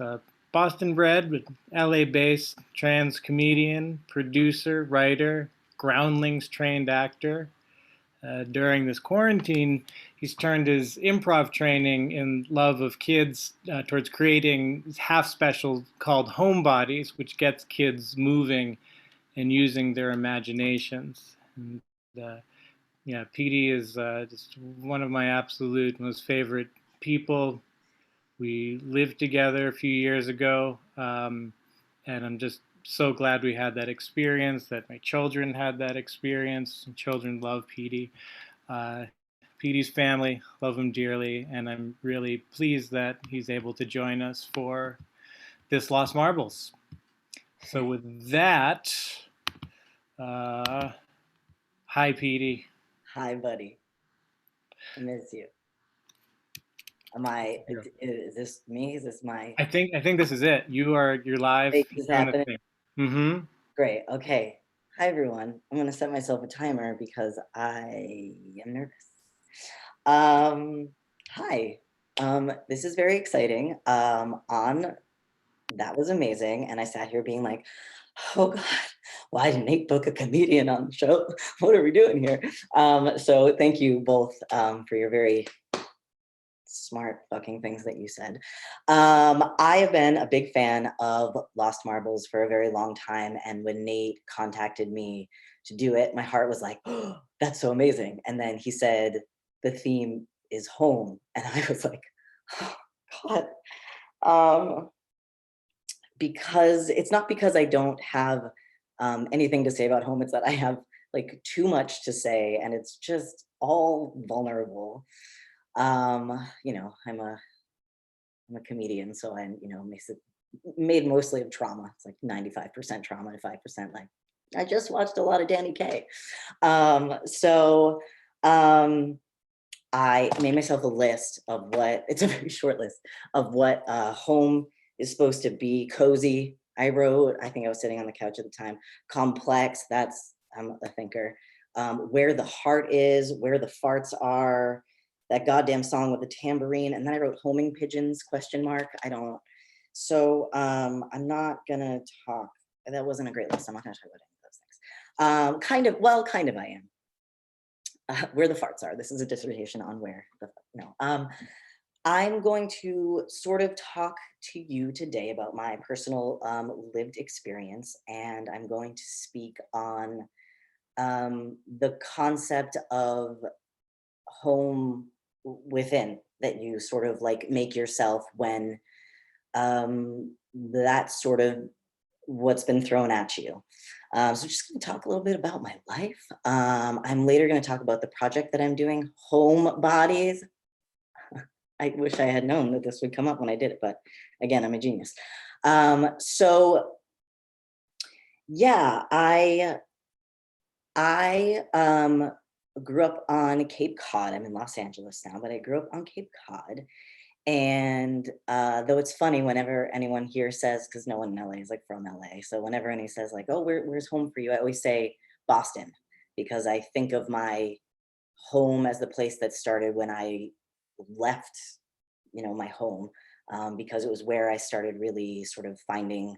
Boston-bred, but LA-based trans comedian, producer, writer, Groundlings-trained actor. During this quarantine, he's turned his improv training and love of kids towards creating half specials called Homebodies, which gets kids moving and using their imaginations. And Petey is just one of my absolute most favorite people. We lived together a few years ago, and I'm just so glad we had that experience, that my children had that experience. And children love Petey. Petey's family love him dearly, and I'm really pleased that he's able to join us for this Lost Marbles. So with that, hi, Petey. Hi, buddy. I miss you. Is this me? Is this my? I think this is it. You're live. Is happening? Mm-hmm. Great. Okay. Hi, everyone. I'm going to set myself a timer because I am nervous. Hi. This is very exciting. That was amazing. And I sat here being like, oh God, why didn't Nate book a comedian on the show? What are we doing here? So thank you both for your very smart fucking things that you said. I have been a big fan of Lost Marbles for a very long time. And when Nate contacted me to do it, my heart was like, oh, that's so amazing. And then he said, the theme is home. And I was like, oh God. Because it's not because I don't have anything to say about home. It's that I have like too much to say and it's just all vulnerable. I'm a comedian, so I'm, made mostly of trauma. It's like 95% trauma and 5% like, I just watched a lot of Danny Kaye. I made myself a list of it's a very short list of what home is supposed to be: cozy, I wrote, I think I was sitting on the couch at the time, complex, that's, I'm a thinker. Where the heart is, where the farts are, that goddamn song with the tambourine. And then I wrote homing pigeons, question mark. I don't, so I'm not gonna talk, that wasn't a great list. I'm not gonna talk about any of those things. Kind of I am. Where the farts are. This is a dissertation on where the, no. I'm going to sort of talk to you today about my personal lived experience, and I'm going to speak on the concept of home within, that you sort of like make yourself when that's sort of what's been thrown at you. So just gonna talk a little bit about my life. I'm later gonna talk about the project that I'm doing, Home Bodies. I wish I had known that this would come up when I did it, but again, I'm a genius. So yeah, I grew up on Cape Cod. I'm in Los Angeles now, but I grew up on Cape Cod. And though it's funny whenever anyone here says, because no one in LA is like from LA, so whenever anyone says like, oh, where's home for you? I always say Boston, because I think of my home as the place that started when I left, you know, my home, because it was where I started really sort of finding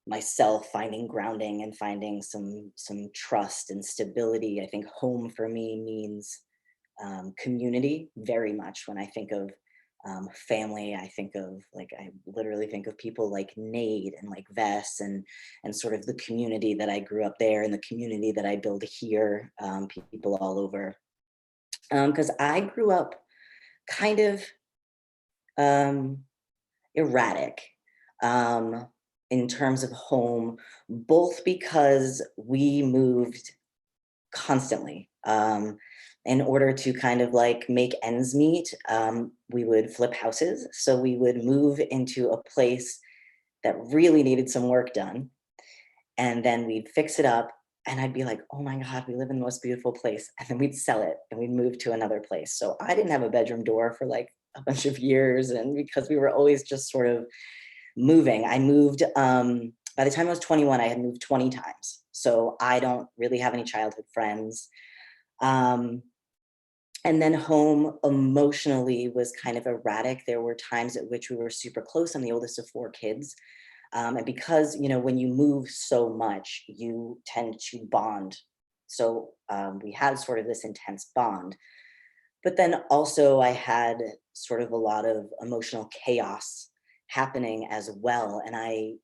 myself, finding grounding and finding some trust and stability. I think home for me means community very much. When I think of family, I think of like, I literally think of people like Nate and like Vess and sort of the community that I grew up there and the community that I build here, people all over. Because I grew up kind of erratic in terms of home, both because we moved constantly. In order to kind of like make ends meet, we would flip houses. So we would move into a place that really needed some work done. And then we'd fix it up. And I'd be like, oh my God, we live in the most beautiful place. And then we'd sell it and we'd move to another place. So I didn't have a bedroom door for like a bunch of years. And because we were always just sort of moving, I moved, by the time I was 21, I had moved 20 times. So I don't really have any childhood friends. And then home emotionally was kind of erratic. There were times at which we were super close. I'm the oldest of 4 kids. And because, you know, when you move so much, you tend to bond. So we had sort of this intense bond. But then also I had sort of a lot of emotional chaos happening as well. And I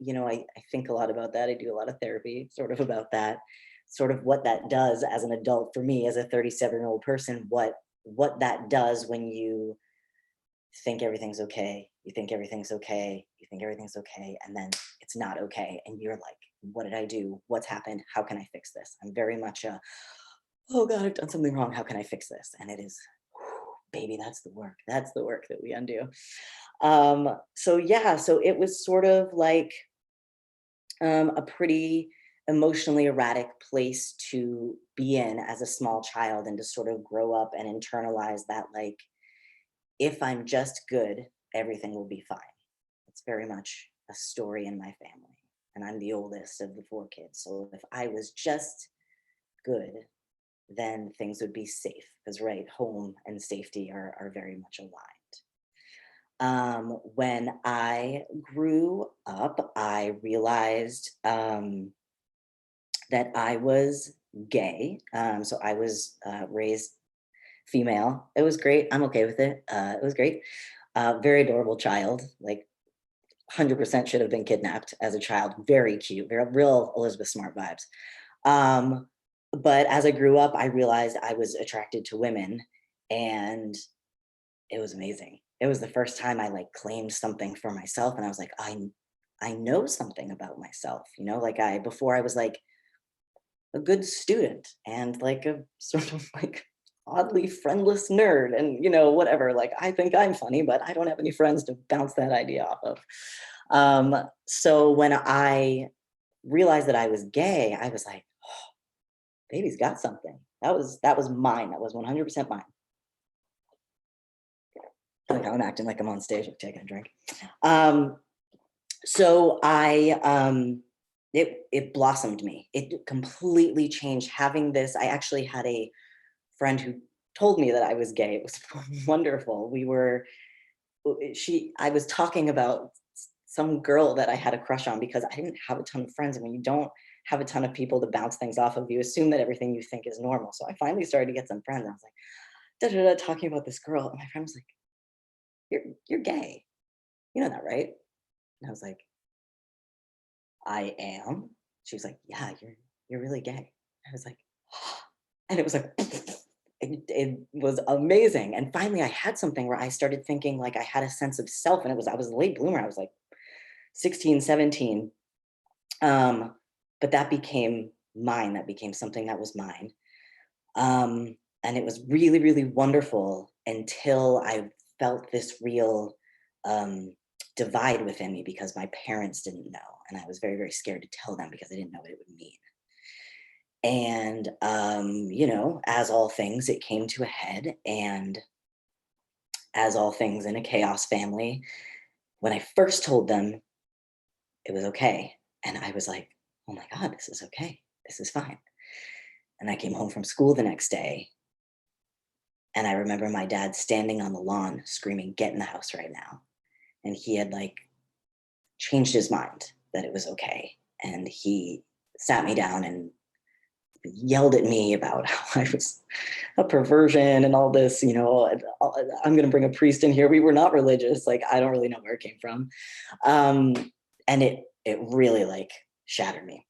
think a lot about that. I do a lot of therapy sort of about that, sort of what that does as an adult for me, as a 37-year-old person, what that does when you think everything's okay, you think everything's okay, you think everything's okay, and then it's not okay. And you're like, what did I do? What's happened? How can I fix this? I'm very much a, oh God, I've done something wrong. How can I fix this? And it is, baby, that's the work. That's the work that we undo. So yeah, so it was sort of like a pretty emotionally erratic place to be in as a small child, and to sort of grow up and internalize that, like, if I'm just good, everything will be fine. It's very much a story in my family. And I'm the oldest of the 4 kids. So if I was just good, then things would be safe, because right, home and safety are very much aligned. When I grew up, I realized that I was gay. So I was raised female. It was great. I'm okay with it. It was great. Very adorable child, like 100% should have been kidnapped as a child. Very cute, very real Elizabeth Smart vibes. But as I grew up, I realized I was attracted to women, and it was amazing. It was the first time I like claimed something for myself, and I was like, I know something about myself, you know, like before I was like a good student and like a sort of like oddly friendless nerd, and you know, whatever, like I think I'm funny, but I don't have any friends to bounce that idea off of. So when I realized that I was gay, I was like, oh, baby's got something. That was mine. That was 100% mine. I feel like I'm acting like I'm on stage, like taking a drink. So it blossomed me. It completely changed having this. I actually had a friend who told me that I was gay. It was wonderful. I was talking about some girl that I had a crush on because I didn't have a ton of friends. And when you don't have a ton of people to bounce things off of, you assume that everything you think is normal. So I finally started to get some friends. I was like, talking about this girl. And my friend was like, you're gay. You know that, right? And I was like, I am. She was like, yeah, you're really gay. I was like, and it was like, it was amazing. And finally I had something where I started thinking like I had a sense of self, and I was a late bloomer. I was like 16, 17. But that became mine. That became something that was mine. And it was really, really wonderful until I felt this real divide within me because my parents didn't know. And I was very, very scared to tell them because I didn't know what it would mean. And, you know, as all things, it came to a head. And as all things in a chaos family, when I first told them, it was okay. And I was like, oh my God, this is okay. This is fine. And I came home from school the next day. And I remember my dad standing on the lawn screaming, get in the house right now. And he had like changed his mind that it was okay. And he sat me down and yelled at me about how I was a perversion and all this, you know, I'm going to bring a priest in here. We were not religious. Like, I don't really know where it came from. And it really like shattered me.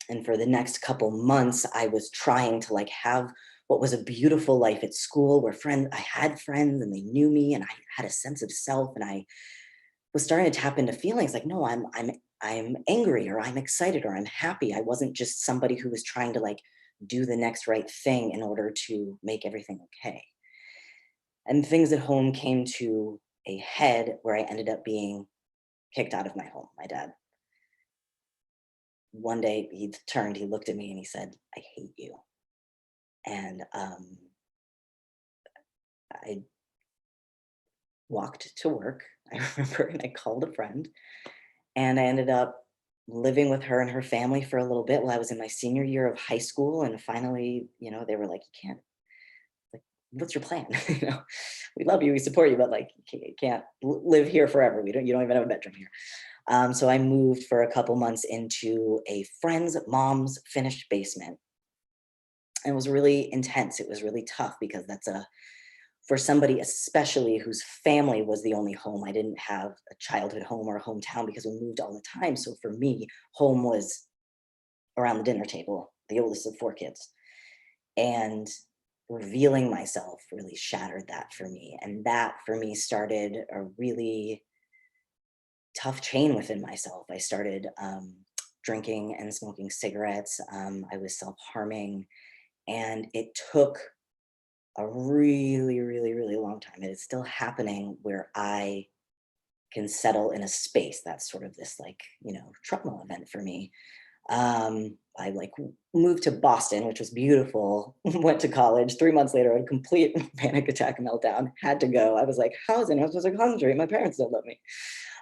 And for the next couple months, I was trying to like have what was a beautiful life at school where I had friends and they knew me and I had a sense of self, and I was starting to tap into feelings like, no, I'm angry, or I'm excited, or I'm happy. I wasn't just somebody who was trying to like do the next right thing in order to make everything okay. And things at home came to a head where I ended up being kicked out of my home. My dad, one day he looked at me and he said, I hate you. And I walked to work, I remember, and I called a friend, and I ended up living with her and her family for a little bit while I was in my senior year of high school. And finally, you know, they were like, you can't, like, what's your plan? You know, we love you, we support you, but like, you can't live here forever. You don't even have a bedroom here. So I moved for a couple months into a friend's mom's finished basement. And it was really intense. It was really tough because for somebody especially whose family was the only home. I didn't have a childhood home or a hometown because we moved all the time. So for me, home was around the dinner table, the oldest of 4 kids. And revealing myself really shattered that for me. And that for me started a really tough chain within myself. I started drinking and smoking cigarettes. I was self-harming. And it took a really, really, really long time. It is still happening where I can settle in a space. That's sort of this like, you know, trauma event for me. I like moved to Boston, which was beautiful, went to college. 3 months later, I had a complete panic attack meltdown, had to go. I was like, housing, I was supposed to concentrate. My parents don't love me.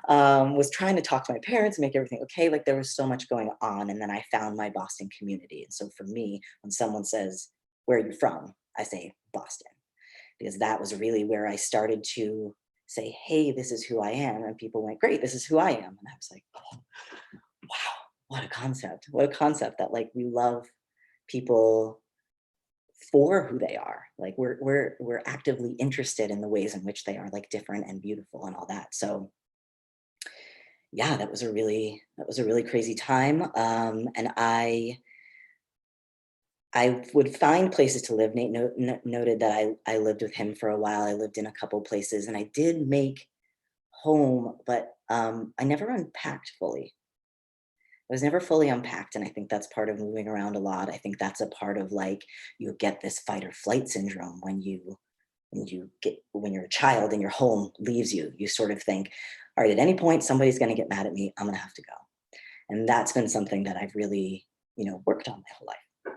Was trying to talk to my parents, make everything okay. Like there was so much going on. And then I found my Boston community. And so for me, when someone says, where are you from? I say Boston, because that was really where I started to say, hey, this is who I am. And people went, great, this is who I am. And I was like, oh, wow, what a concept. What a concept that like we love people for who they are. Like we're actively interested in the ways in which they are like different and beautiful and all that. So yeah, that was a really crazy time. And I would find places to live. Nate noted that I lived with him for a while. I lived in a couple places and I did make home, but I never unpacked fully. I was never fully unpacked. And I think that's part of moving around a lot. I think that's a part of like, you get this fight or flight syndrome when you're a child and your home leaves you, you sort of think, all right, at any point, somebody's going to get mad at me. I'm going to have to go. And that's been something that I've really, you know, worked on my whole life. I'm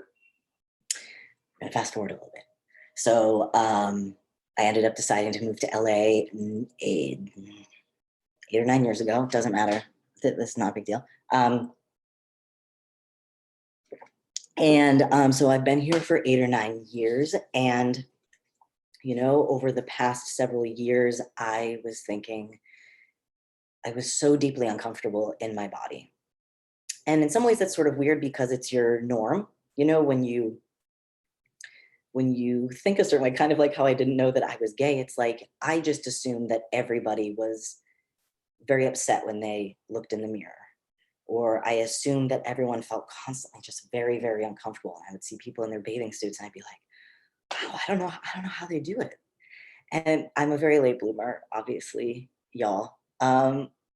going to fast forward a little bit. So I ended up deciding to move to LA 8 or 9 years ago, doesn't matter. This is not a big deal. So I've been here for 8 or 9 years, and you know, over the past several years, I was thinking I was so deeply uncomfortable in my body. And in some ways that's sort of weird because it's your norm, you know, when you think a certain way, kind of like how I didn't know that I was gay. It's like, I just assumed that everybody was very upset when they looked in the mirror. Or I assumed that everyone felt constantly just very, very uncomfortable. And I would see people in their bathing suits and I'd be like, wow, I don't know how they do it. And I'm a very late bloomer, obviously, y'all.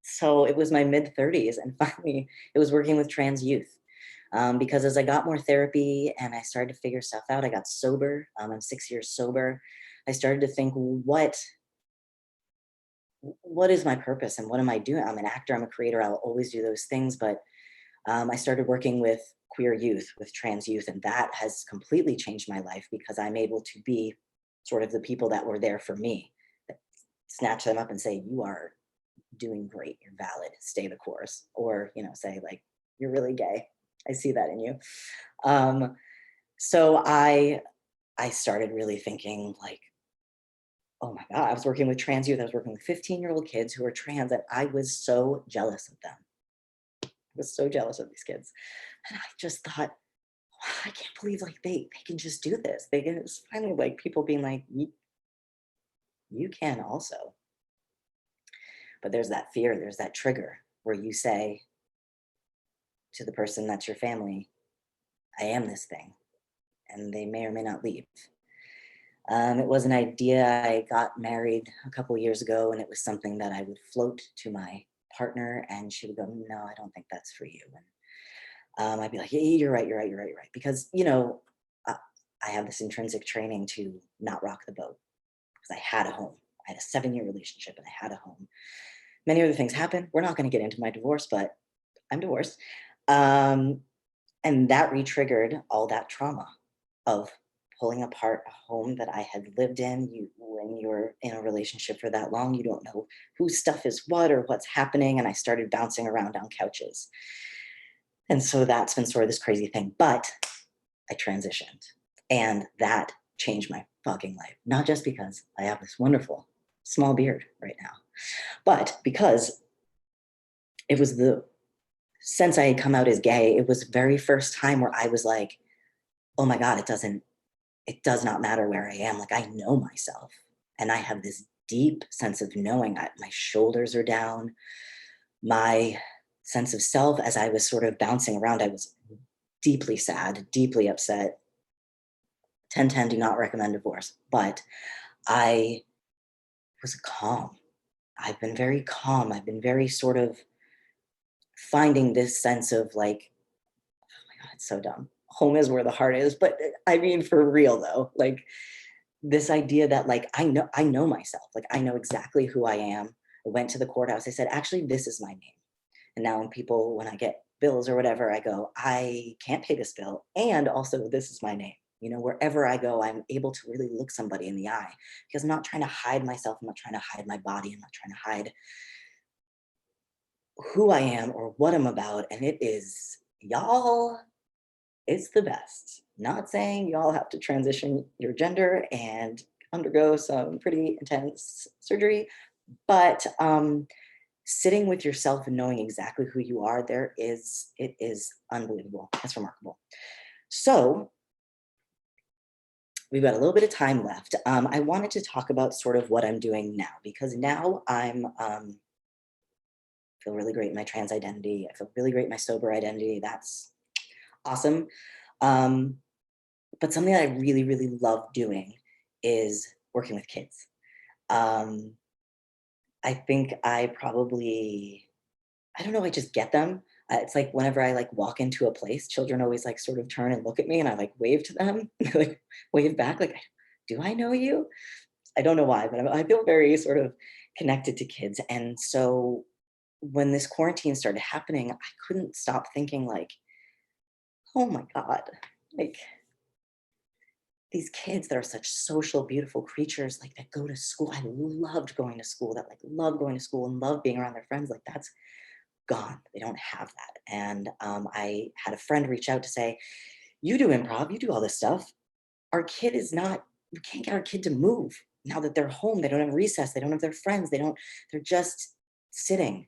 So it was my mid 30s, and finally it was working with trans youth. Because as I got more therapy and I started to figure stuff out, I got sober. I'm 6 years sober. I started to think, what is my purpose and what am I doing? I'm an actor, I'm a creator, I'll always do those things. But I started working with queer youth, with trans youth, and that has completely changed my life because I'm able to be sort of the people that were there for me, snatch them up and say, you are doing great, you're valid, stay the course. Or, you know, say like, you're really gay, I see that in you. So I started really thinking like, oh my God, I was working with trans youth. I was working with 15-year-old kids who were trans, and I was so jealous of them. I was so jealous of these kids. And I just thought, wow, I can't believe like they can just do this. They can, it's finally like people being like, you can also. But there's that fear, there's that trigger where you say to the person that's your family, I am this thing, and they may or may not leave. It was an idea. I got married a couple of years ago, and it was something that I would float to my partner, and she would go, no, I don't think that's for you. And I'd be like, yeah, you're right. Because, you know, I have this intrinsic training to not rock the boat because I had a home. I had a 7-year relationship and I had a home. Many other things happened. We're not going to get into my divorce, but I'm divorced. And that re-triggered all that trauma of pulling apart a home that I had lived in. When you're in a relationship for that long, you don't know whose stuff is what or what's happening. And I started bouncing around on couches. And so that's been sort of this crazy thing, but I transitioned, and that changed my fucking life. Not just because I have this wonderful small beard right now, but because it was since I had come out as gay, it was the very first time where I was like, oh my God, it does not matter where I am. Like, I know myself, and I have this deep sense of knowing. My shoulders are down. My sense of self, as I was sort of bouncing around, I was deeply sad, deeply upset. 10-10, do not recommend divorce. But I was calm. I've been very calm. I've been very sort of finding this sense of like, oh my God, it's so dumb. Home is where the heart is. But I mean, for real though, like this idea that like, I know myself. Like, I know exactly who I am. I went to the courthouse. I said, actually, this is my name. And now when I get bills or whatever, I go, I can't pay this bill. And also, this is my name. You know, wherever I go, I'm able to really look somebody in the eye because I'm not trying to hide myself. I'm not trying to hide my body. I'm not trying to hide who I am or what I'm about. And it is, y'all, it's the best. Not saying y'all have to transition your gender and undergo some pretty intense surgery, but sitting with yourself and knowing exactly who you are, it is unbelievable. It's remarkable. So we've got a little bit of time left. I wanted to talk about sort of what I'm doing now, because now I'm feel really great in my trans identity. I feel really great in my sober identity. That's awesome. But something that I really, really love doing is working with kids. I think I don't know, I just get them. It's like whenever I like walk into a place, children always like sort of turn and look at me, and I like wave to them, and they like wave back like, do I know you? I don't know why, but I feel very sort of connected to kids. And so when this quarantine started happening, I couldn't stop thinking like, oh my God, like these kids that are such social, beautiful creatures, like that go to school. I loved going to school, that like love going to school and love being around their friends. Like that's gone. They don't have that. And I had a friend reach out to say, you do improv, you do all this stuff. Our kid is not, we can't get our kid to move now that they're home. They don't have recess. They don't have their friends. They're just sitting.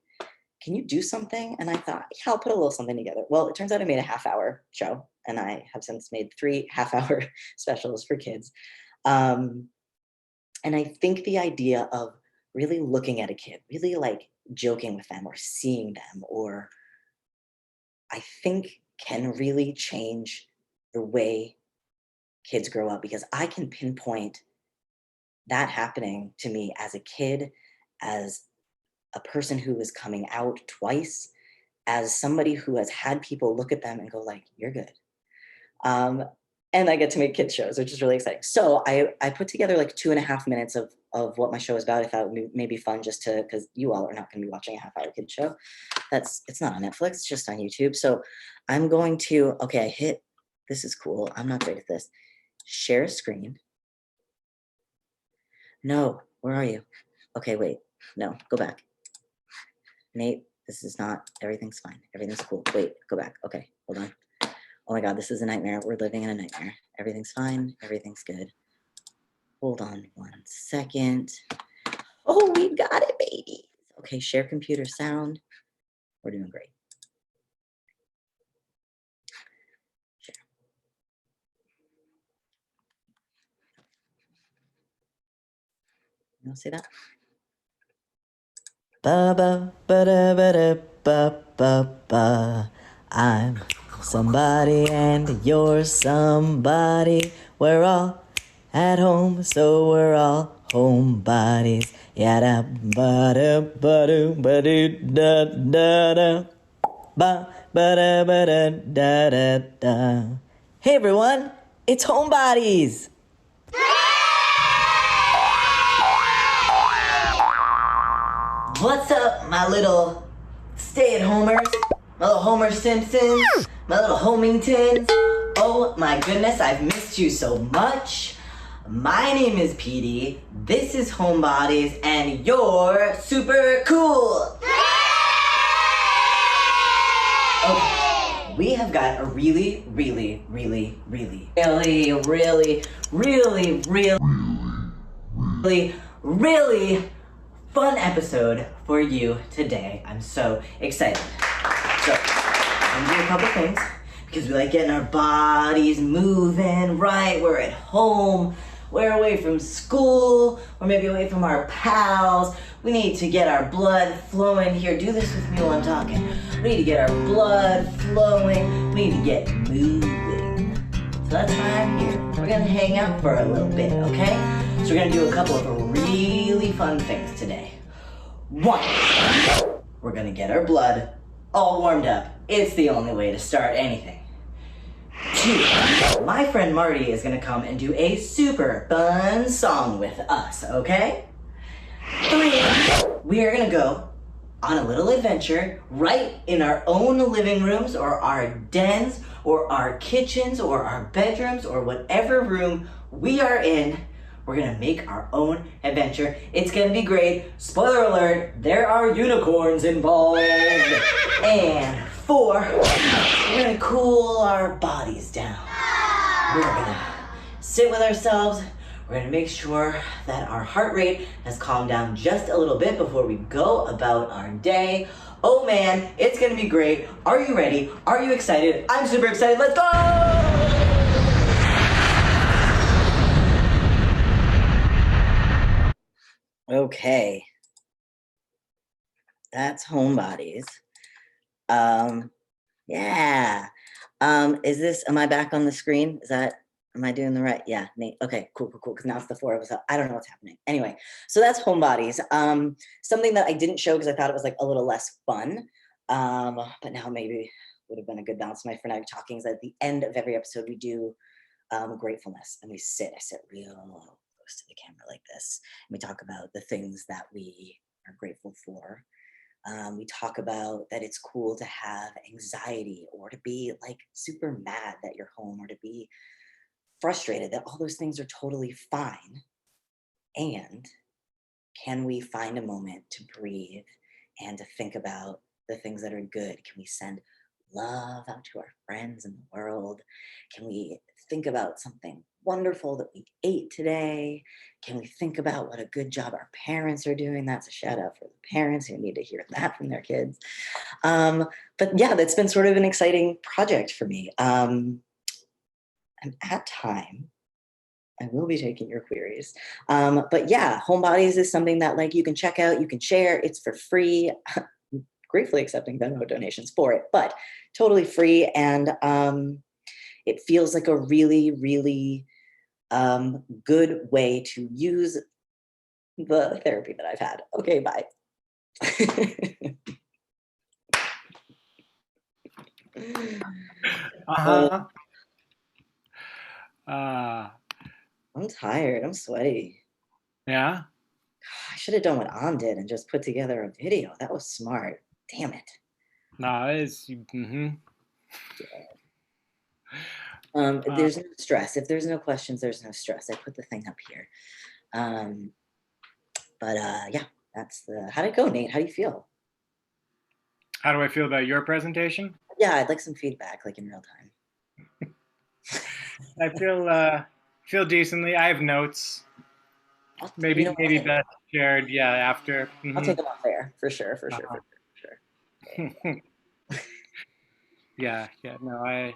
Can you do something? And I thought, yeah, I'll put a little something together. Well, it turns out I made a half-hour show, and I have since made 3 half-hour specials for kids. And I think the idea of really looking at a kid, really like joking with them or seeing them, or I think can really change the way kids grow up, because I can pinpoint that happening to me as a kid, as a person who is coming out twice, as somebody who has had people look at them and go like, you're good. And I get to make kids shows, which is really exciting. So I put together like 2.5 minutes of what my show is about. I thought it may be fun just to, because you all are not going to be watching a half-hour kid show. It's not on Netflix, it's just on YouTube. So I'm going to, okay, I hit, this is cool. I'm not great at this. Share a screen. No, where are you? Okay, wait, no, go back. Nate, this is not, everything's fine. Everything's cool. Wait, go back. Okay, hold on. Oh my God, this is a nightmare. We're living in a nightmare. Everything's fine. Everything's good. Hold on 1 second. Oh, we got it, baby. Okay, share computer sound. We're doing great. Share. You want to say that? Ba ba ba da ba da ba ba ba. I'm somebody and you're somebody. We're all at home, so we're all homebodies. Yada ba da ba do ba do da da da ba ba da ba da da da da. Hey everyone, it's Homebodies. What's up, my little stay-at-homers, my little Homer Simpsons, my little Homingtons? Oh my goodness, I've missed you so much. My name is Petey, this is Homebodies, and you're super cool. Okay, we have got a really fun episode for you today. I'm so excited. So, I'm gonna do a couple things because we like getting our bodies moving, right? We're at home, we're away from school, or maybe away from our pals. We need to get our blood flowing. Here, do this with me while I'm talking. We need to get our blood flowing. We need to get moving. So that's why I'm here. We're gonna hang out for a little bit, okay? So we're gonna do a couple of really fun things today. 1, we're gonna get our blood all warmed up. It's the only way to start anything. 2, my friend Marty is gonna come and do a super fun song with us, okay? 3, we are gonna go on a little adventure right in our own living rooms or our dens or our kitchens or our bedrooms or whatever room we are in. We're gonna make our own adventure. It's gonna be great. Spoiler alert, there are unicorns involved. And 4, we're gonna cool our bodies down. We're gonna sit with ourselves. We're gonna make sure that our heart rate has calmed down just a little bit before we go about our day. Oh man, it's gonna be great. Are you ready? Are you excited? I'm super excited. Let's go! Okay, that's Homebodies. Yeah. Am I back on the screen? Am I doing the right? Yeah, Nate. Okay, cool. Because now it's the 4 of us. I don't know what's happening. Anyway, so that's Homebodies. Something that I didn't show because I thought it was like a little less fun. But now maybe would have been a good balance. My friend and I were talking is that at the end of every episode we do gratefulness, and I sit real close to the camera like this, and we talk about the things that we are grateful for. We talk about that it's cool to have anxiety or to be like super mad that you're home or to be frustrated that all those things are totally fine. And can we find a moment to breathe and to think about the things that are good? Can we send love out to our friends in the world? Can we think about something wonderful that we ate today? Can we think about what a good job our parents are doing? That's a shout out for the parents who need to hear that from their kids. But yeah, that's been sort of an exciting project for me. And at time, I will be taking your queries. But yeah, Homebodies is something that like you can check out, you can share, it's for free. Gratefully accepting Venmo donations for it, but totally free. And it feels like a really, really good way to use the therapy that I've had. Okay, bye. I'm tired, I'm sweaty. Yeah? I should have done what An did and just put together a video. That was smart. Damn it. No, it's, there's no stress. If there's no questions, there's no stress. I put the thing up here. Yeah, that's the, how'd it go, Nate? How do you feel? How do I feel about your presentation? Yeah, I'd like some feedback, like in real time. I feel decently. I have notes. Maybe that's shared, yeah, after. I'll take them off there, for sure. Yeah, no, I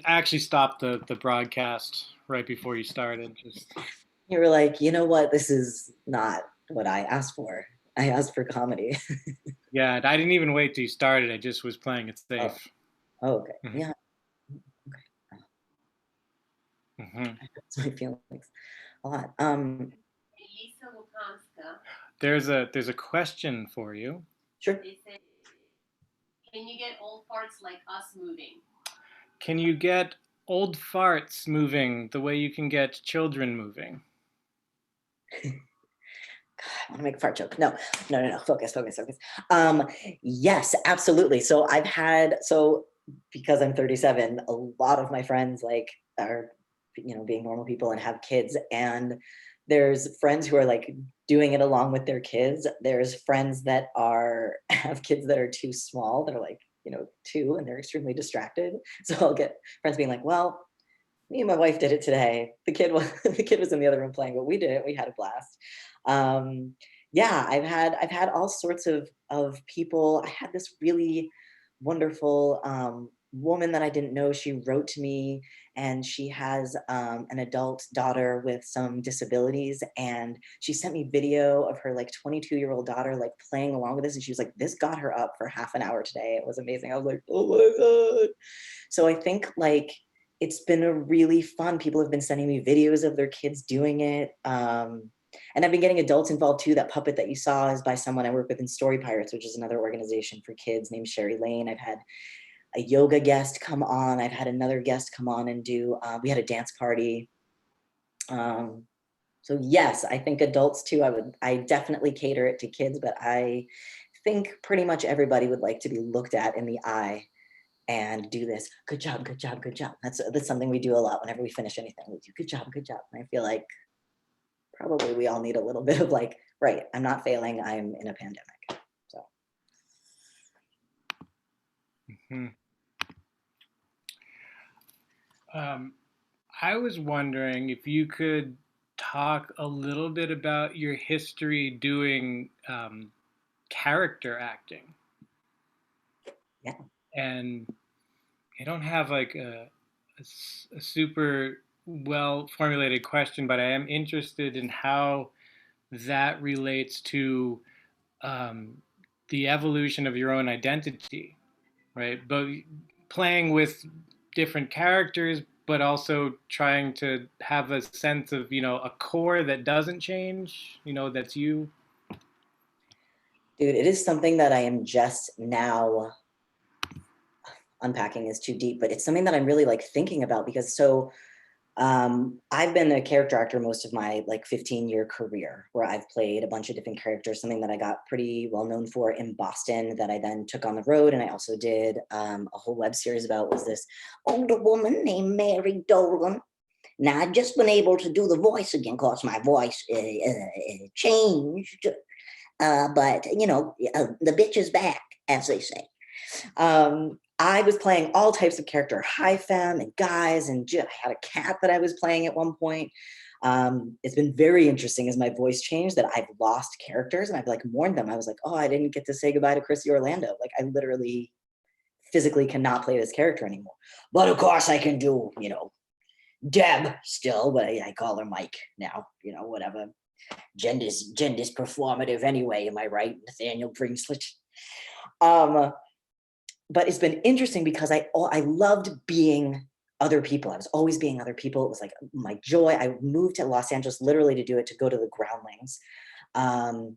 actually stopped the broadcast right before you started. You were like, you know what, this is not what I asked for. I asked for comedy. Yeah, I didn't even wait till you started. I just was playing it safe. Oh, okay. Yeah. Okay. That's my feelings a lot. There's a question for you. Sure. They say, can you get old farts like us moving? Can you get old farts moving the way you can get children moving? God, I want to make a fart joke. No. Focus. Yes, absolutely. So because I'm 37, a lot of my friends like are, being normal people and have kids, and there's friends who are like doing it along with their kids. There's friends that have kids that are too small. They're like, 2 and they're extremely distracted. So I'll get friends being like, well, me and my wife did it today. The kid was in the other room playing, but we did it. We had a blast. Yeah, I've had all sorts of people. I had this really wonderful woman that I didn't know. She wrote to me, and she has an adult daughter with some disabilities, and she sent me video of her like 22-year-old daughter like playing along with this, and she was like, this got her up for half an hour today. It was amazing. I was like, oh my God. So I think like it's been a really fun, people have been sending me videos of their kids doing it. And I've been getting adults involved too. That puppet that you saw is by someone I work with in Story Pirates, which is another organization for kids named Sherry Lane. I've had a yoga guest come on. I've had another guest come on and we had a dance party. So yes, I think adults too, I definitely cater it to kids, but I think pretty much everybody would like to be looked at in the eye and do this, good job, good job, good job. That's something we do a lot whenever we finish anything. We do good job, good job. And I feel like probably we all need a little bit of like, right, I'm not failing, I'm in a pandemic, so. I was wondering if you could talk a little bit about your history doing character acting. Yeah. And I don't have like a super well formulated question, but I am interested in how that relates to the evolution of your own identity, right? But playing with different characters, but also trying to have a sense of, a core that doesn't change, that's you. Dude, it is something that I am just now unpacking is too deep, but it's something that I'm really like thinking about because I've been a character actor most of my like 15-year career where I've played a bunch of different characters, something that I got pretty well known for in Boston that I then took on the road. And I also did a whole web series about was this older woman named Mary Dolan. Now I've just been able to do the voice again, cause my voice changed. But you know, the bitch is back, as they say. I was playing all types of character, high femme and guys, and I had a cat that I was playing at one point. It's been very interesting as my voice changed that I've lost characters, and I've like mourned them. I was like, oh, I didn't get to say goodbye to Chrissy Orlando. Like I literally physically cannot play this character anymore. But of course I can do, you know, Deb still, but I call her Mike now, you know, whatever. Gender's performative anyway, am I right, Nathaniel Greenslit? But it's been interesting because I loved being other people. I was always being other people. It was like my joy. I moved to Los Angeles literally to do it, to go to the Groundlings,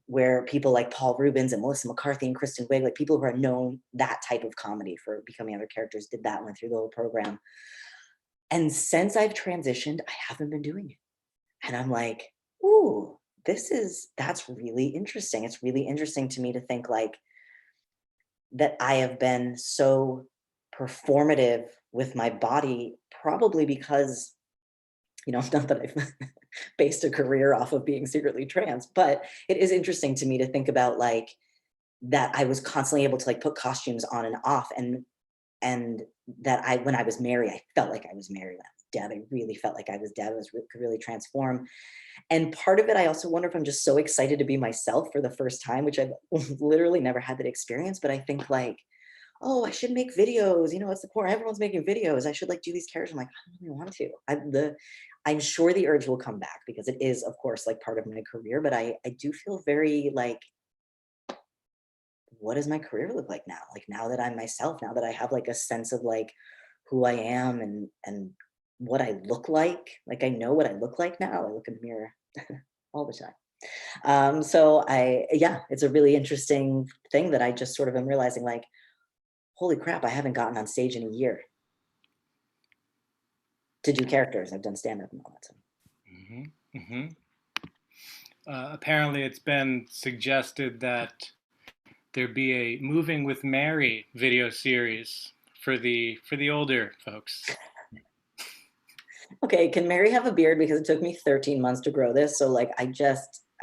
where people like Paul Rubens and Melissa McCarthy and Kristen Wiig, like people who are known that type of comedy for becoming other characters, did that, went through the whole program. And since I've transitioned, I haven't been doing it. And I'm like, ooh, that's really interesting. It's really interesting to me to think like that I have been so performative with my body, probably because, you know, not that I've based a career off of being secretly trans, but it is interesting to me to think about like that I was constantly able to like put costumes on and off, and that when I was Mary, I felt like I was Mary. When I was Deb, I really felt like I was Deb. I could really transform. And part of it, I also wonder if I'm just so excited to be myself for the first time, which I've literally never had that experience. But I think like, oh, I should make videos. You know, it's the core. Everyone's making videos. I should like do these characters. I'm like, I don't really want to. I'm sure the urge will come back because it is, of course, like part of my career. But I do feel very like, what does my career look like now? Like now that I'm myself, now that I have like a sense of like who I am and what I look like I know what I look like now. I look in the mirror all the time. So it's a really interesting thing that I just sort of am realizing like, holy crap, I haven't gotten on stage in a year to do characters. I've done stand-up and all that stuff. Apparently it's been suggested that there be a Moving with Mary video series for the older folks. Okay, can Mary have a beard? Because it took me 13 months to grow this. So like, I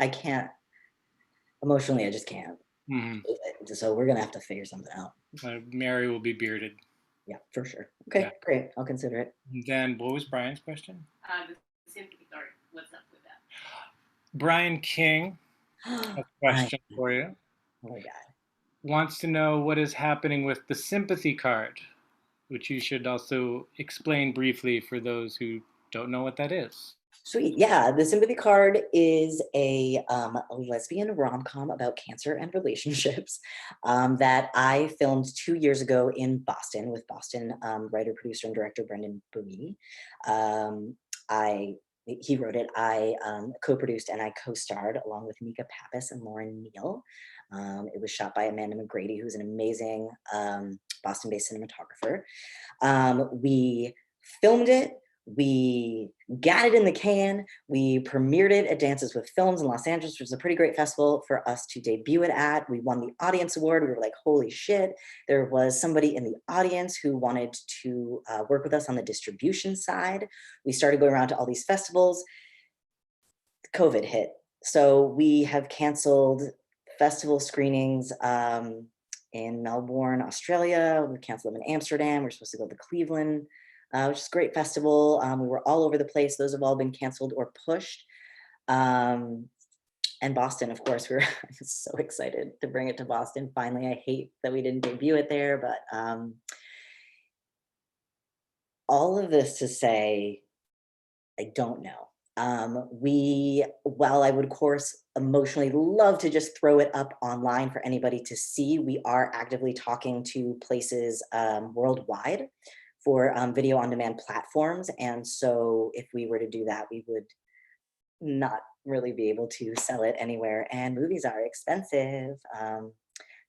can't, emotionally, I just can't. So we're gonna have to figure something out. Mary will be bearded. Yeah, for sure. Okay, yeah. Great, I'll consider it. And then what was Brian's question? The sympathy card, what's up with that? Brian King, a question for you. Oh my God. Wants to know what is happening with the sympathy card, which you should also explain briefly for those who don't know what that is. Sweet. Yeah, the sympathy card is a lesbian rom-com about cancer and relationships that I filmed 2 years ago in Boston with Boston writer, producer, and director Brendan Bowie. He wrote it. I co-produced and I co-starred along with Mika Pappas and Lauren Neal. It was shot by Amanda McGrady, who's an amazing Boston-based cinematographer. We filmed it. We got it in the can. We premiered it at Dances with Films in Los Angeles, which was a pretty great festival for us to debut it at. We won the audience award. We were like, holy shit. There was somebody in the audience who wanted to work with us on the distribution side. We started going around to all these festivals. COVID hit. So we have canceled festival screenings in Melbourne, Australia. We canceled them in Amsterdam. We're supposed to go to Cleveland, which is a great festival. We were all over the place. Those have all been canceled or pushed. And Boston, of course, we're so excited to bring it to Boston. Finally, I hate that we didn't debut it there, but all of this to say, I don't know. While I would, of course, emotionally love to just throw it up online for anybody to see, we are actively talking to places worldwide for video on demand platforms. And so if we were to do that, we would not really be able to sell it anywhere. And movies are expensive.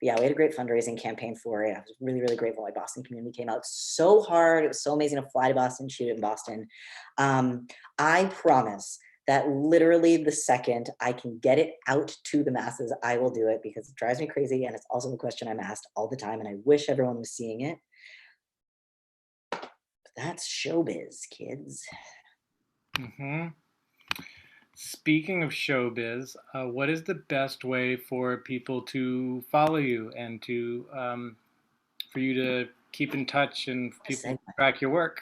Yeah, we had a great fundraising campaign for it. I was really, really grateful. My Boston community came out so hard. It was so amazing to fly to Boston, shoot it in Boston. I promise that literally the second I can get it out to the masses, I will do it because it drives me crazy. And it's also the question I'm asked all the time. And I wish everyone was seeing it. But that's showbiz, kids. Mm-hmm. Speaking of showbiz, what is the best way for people to follow you and to for you to keep in touch and people track your work?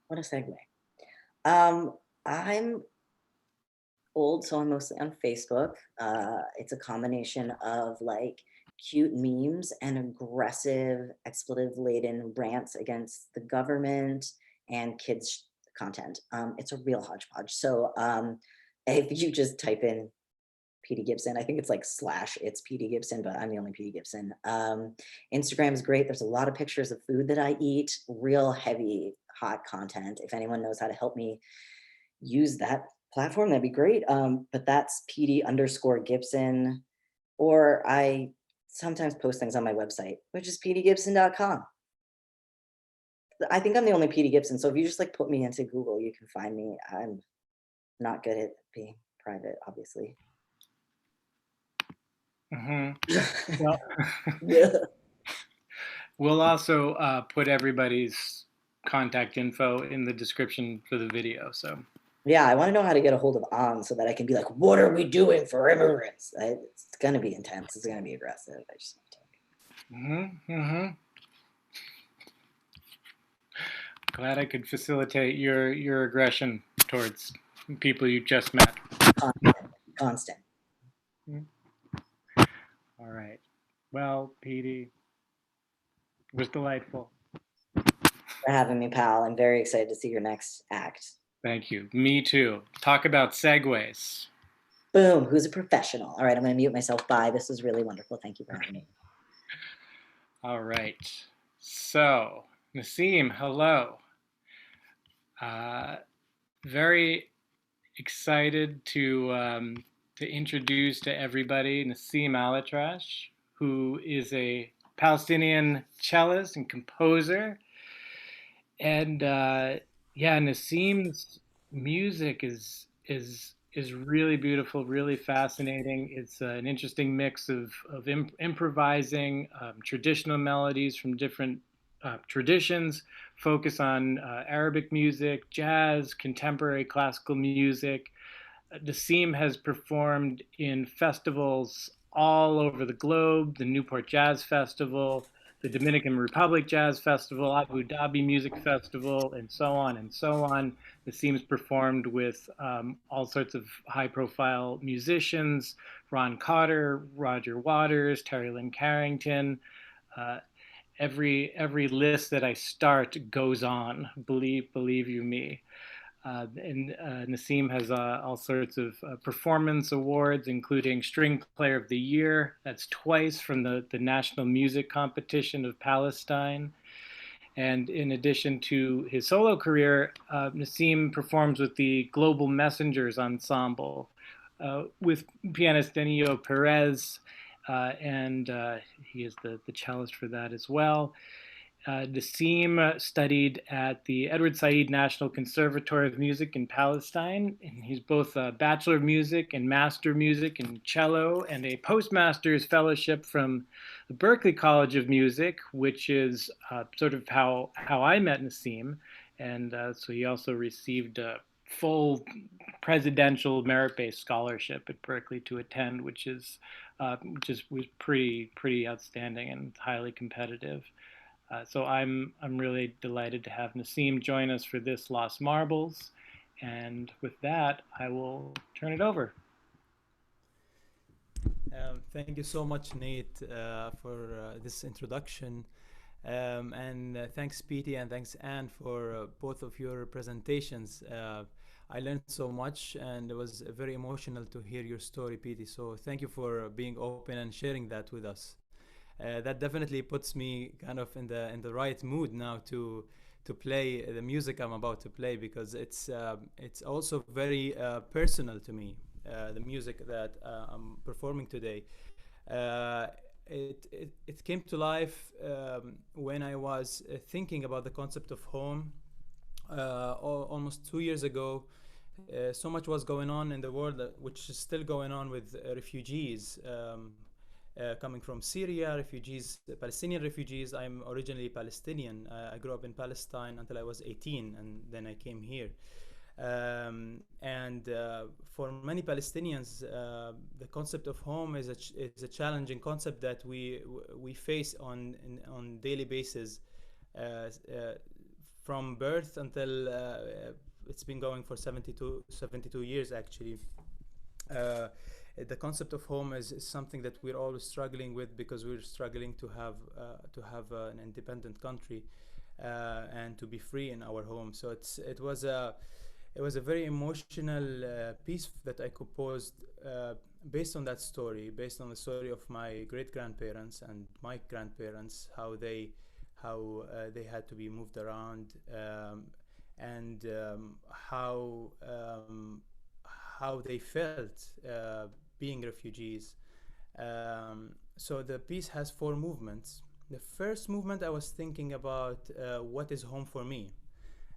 What a segue. I'm old, so I'm mostly on Facebook. It's a combination of like cute memes and aggressive, expletive-laden rants against the government and kids content. It's a real hodgepodge. So if you just type in Petey Gibson, I think it's like / it's Petey Gibson, but I'm the only Petey Gibson. Instagram is great. There's a lot of pictures of food that I eat, real heavy, hot content. If anyone knows how to help me use that platform, that'd be great. But that's Petey_Gibson, or I sometimes post things on my website, which is PeteyGibson.com. I think I'm the only Petey Gibson. So if you just like put me into Google, you can find me. I'm not good at being private, obviously. Mm-hmm. Well, we'll also put everybody's contact info in the description for the video. So yeah, I want to know how to get a hold of On so that I can be like, what are we doing for immigrants? It's going to be intense. It's going to be aggressive. I just want to talk. Mm-hmm. Mm-hmm. Glad I could facilitate your aggression towards people you just met. Constant. All right. Well, Petey, it was delightful. For having me, pal. I'm very excited to see your next act. Thank you. Me too. Talk about segues. Boom. Who's a professional? All right, I'm going to mute myself. Bye. This was really wonderful. Thank you for having me. All right. So, Naseem, hello. Very excited to introduce to everybody Naseem Alatrash, who is a Palestinian cellist and composer. And yeah, Naseem's music is really beautiful, really fascinating. It's an interesting mix of improvising, traditional melodies from different traditions, focus on Arabic music, jazz, contemporary classical music. Naseem has performed in festivals all over the globe, the Newport Jazz Festival, the Dominican Republic Jazz Festival, Abu Dhabi Music Festival, and so on and so on. Naseem's performed with all sorts of high-profile musicians, Ron Carter, Roger Waters, Terry Lynn Carrington. Every list that I start goes on, believe you me. And Naseem has all sorts of performance awards, including String Player of the Year. That's twice from the National Music Competition of Palestine. And in addition to his solo career, Naseem performs with the Global Messengers Ensemble with pianist Danilo Perez, and he is the cellist for that as well. Naseem studied at the Edward Said National Conservatory of Music in Palestine, and he's both a Bachelor of Music and Master of Music in cello, and a Postmaster's Fellowship from the Berklee College of Music, which is sort of how I met Naseem, and so he also received a full presidential merit-based scholarship at Berklee to attend, which was pretty outstanding and highly competitive. So I'm really delighted to have Naseem join us for this Lost Marbles, and with that, I will turn it over. Thank you so much, Nate, for this introduction, and thanks, Petey, and thanks, Anne, for both of your presentations. I learned so much, and it was very emotional to hear your story, Petey. So thank you for being open and sharing that with us. That definitely puts me kind of in the right mood now to play the music I'm about to play, because it's also very personal to me. The music that I'm performing today, it came to life when I was thinking about the concept of home almost 2 years ago. So much was going on in the world, which is still going on with refugees. Coming from Syria, Palestinian refugees. I'm originally Palestinian. I grew up in Palestine until I was 18, and then I came here. For many Palestinians, the concept of home is a challenging concept that we face on daily basis, from birth until it's been going for 72 years actually. The concept of home is something that we're always struggling with, because we're struggling to have an independent country and to be free in our home. So it was a very emotional piece that I composed based on that story, based on the story of my great-grandparents and my grandparents, how they had to be moved around, and how they felt being refugees. So the piece has 4 movements. The first movement, I was thinking about what is home for me.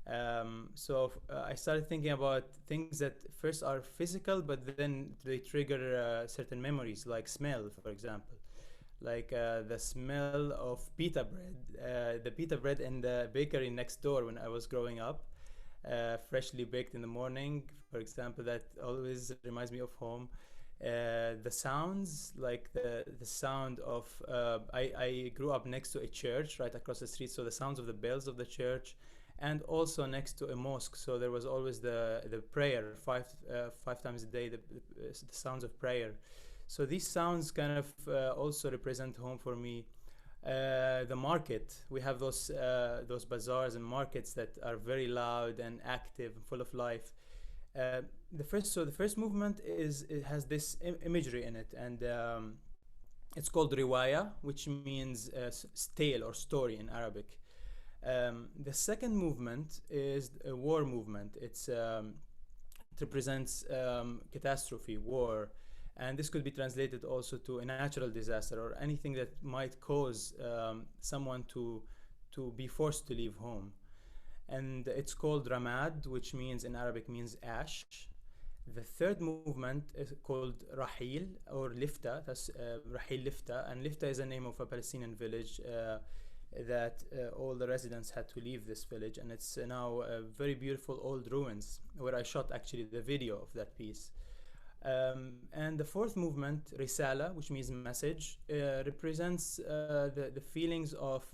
I started thinking about things that first are physical, but then they trigger certain memories, like smell, for example. Like the smell of pita bread, the pita bread in the bakery next door when I was growing up, freshly baked in the morning, for example, that always reminds me of home. The sounds, like the sound of, I grew up next to a church right across the street, so the sounds of the bells of the church, and also next to a mosque, so there was always the prayer, five times a day, the sounds of prayer. So these sounds kind of also represent home for me. The market, we have those bazaars and markets that are very loud and active and full of life. The first movement it has this imagery in it, and it's called riwaya, which means tale or story in Arabic. The second movement is a war movement. It represents catastrophe, war, and this could be translated also to a natural disaster or anything that might cause someone to be forced to leave home. And it's called ramad, which means in Arabic means ash. The third movement is called rahil or lifta. That's rahil lifta, and lifta is the name of a Palestinian village that all the residents had to leave this village, and it's now very beautiful old ruins where I shot actually the video of that piece. And the fourth movement, risala, which means message, represents the feelings of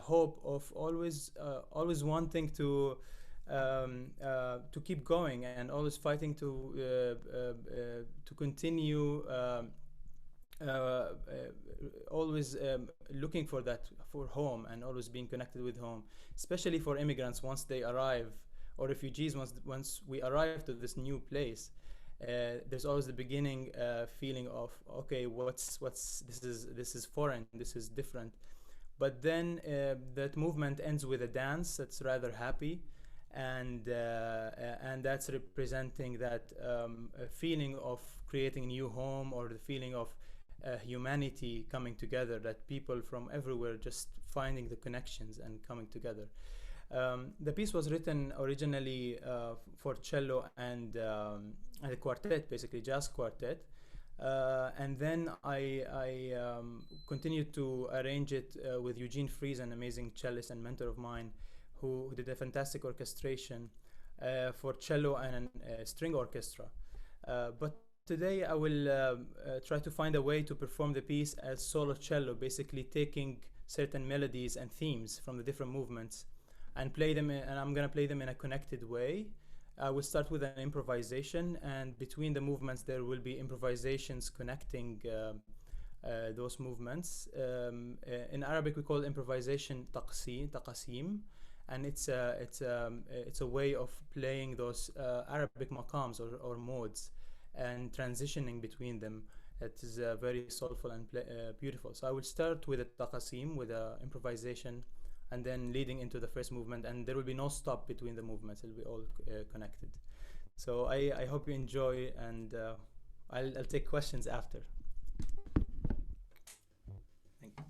hope, of always wanting to keep going and always fighting to continue, always looking for home and always being connected with home, especially for immigrants once they arrive, or refugees once we arrive to this new place. There's always the beginning feeling of, okay, this is foreign, this is different. But then that movement ends with a dance that's rather happy, and that's representing that feeling of creating a new home, or the feeling of humanity coming together, that people from everywhere just finding the connections and coming together. The piece was written originally for cello and a quartet, basically jazz quartet, and then I continued to arrange it with Eugene Fries, an amazing cellist and mentor of mine, who did a fantastic orchestration for cello and a string orchestra. But today I will try to find a way to perform the piece as solo cello, basically taking certain melodies and themes from the different movements and play them, and I'm gonna play them in a connected way. I will start with an improvisation, and between the movements there will be improvisations connecting those movements. In Arabic we call improvisation taqasim, and it's a way of playing those Arabic maqams or modes and transitioning between them. It is very soulful and beautiful. So I will start with a taqasim, with an improvisation, and then leading into the first movement, and there will be no stop between the movements. It'll be all connected. So I hope you enjoy, and I'll take questions after. Thank you.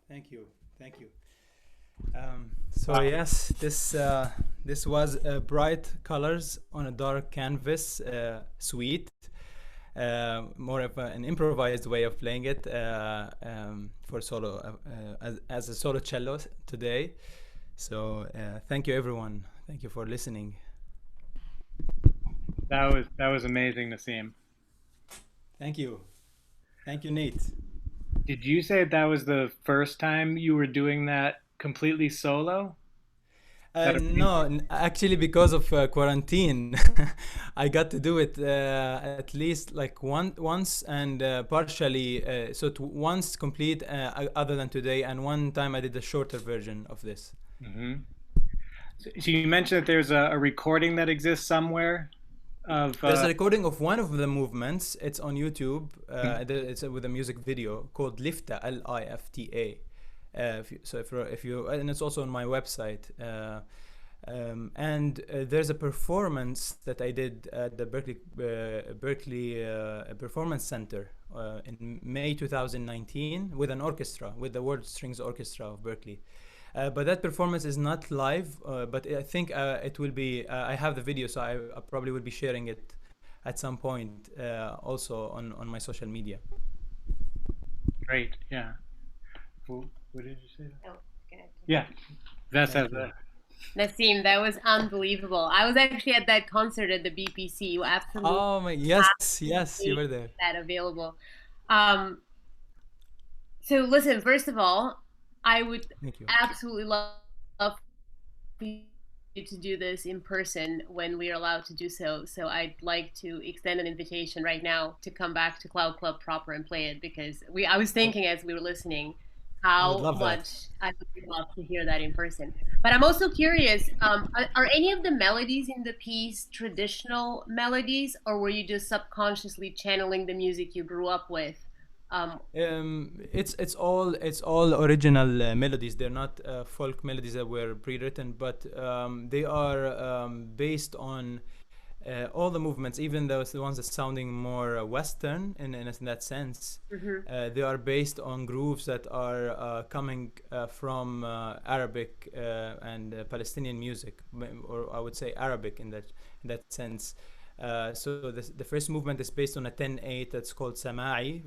Thank you, thank you. So yes, this was bright colors on a dark canvas suite, more of an improvised way of playing it for solo as a solo cello today. So thank you, everyone. Thank you for listening. That was amazing, Naseem. Thank you. Thank you, Nate. Did you say that was the first time you were doing that completely solo? No, actually, because of quarantine, I got to do it at least like once and partially. Once complete, other than today, and one time I did a shorter version of this. Mm-hmm. So you mentioned that there's a recording that exists somewhere. There's a recording of one of the movements. It's on YouTube. It's with a music video called Lifta, Lifta. If you and it's also on my website. There's a performance that I did at the Berkeley Performance Center in May 2019 with an orchestra, with the World Strings Orchestra of Berkeley. But that performance is not live, but I think it will be. I have the video, so I probably will be sharing it at some point also on my social media. Great, yeah. What did you say? Oh, good. Yeah, that's Naseem, that was unbelievable. I was actually at that concert at the BPC. You absolutely. Oh my, yes, you were there. That available. So listen, first of all, I would absolutely love you to do this in person when we are allowed to do so. So I'd like to extend an invitation right now to come back to Cloud Club proper and play it, because I was thinking as we were listening how much I would love to hear that in person. But I'm also curious, are any of the melodies in the piece traditional melodies, or were you just subconsciously channeling the music you grew up with? It's all original melodies. They're not folk melodies that were pre-written, but they are based on all the movements, even those the ones that sounding more Western in that sense. Mm-hmm. They are based on grooves that are coming from Arabic and Palestinian music, or I would say Arabic in that sense. So the first movement is based on a 10/8 that's called Sama'i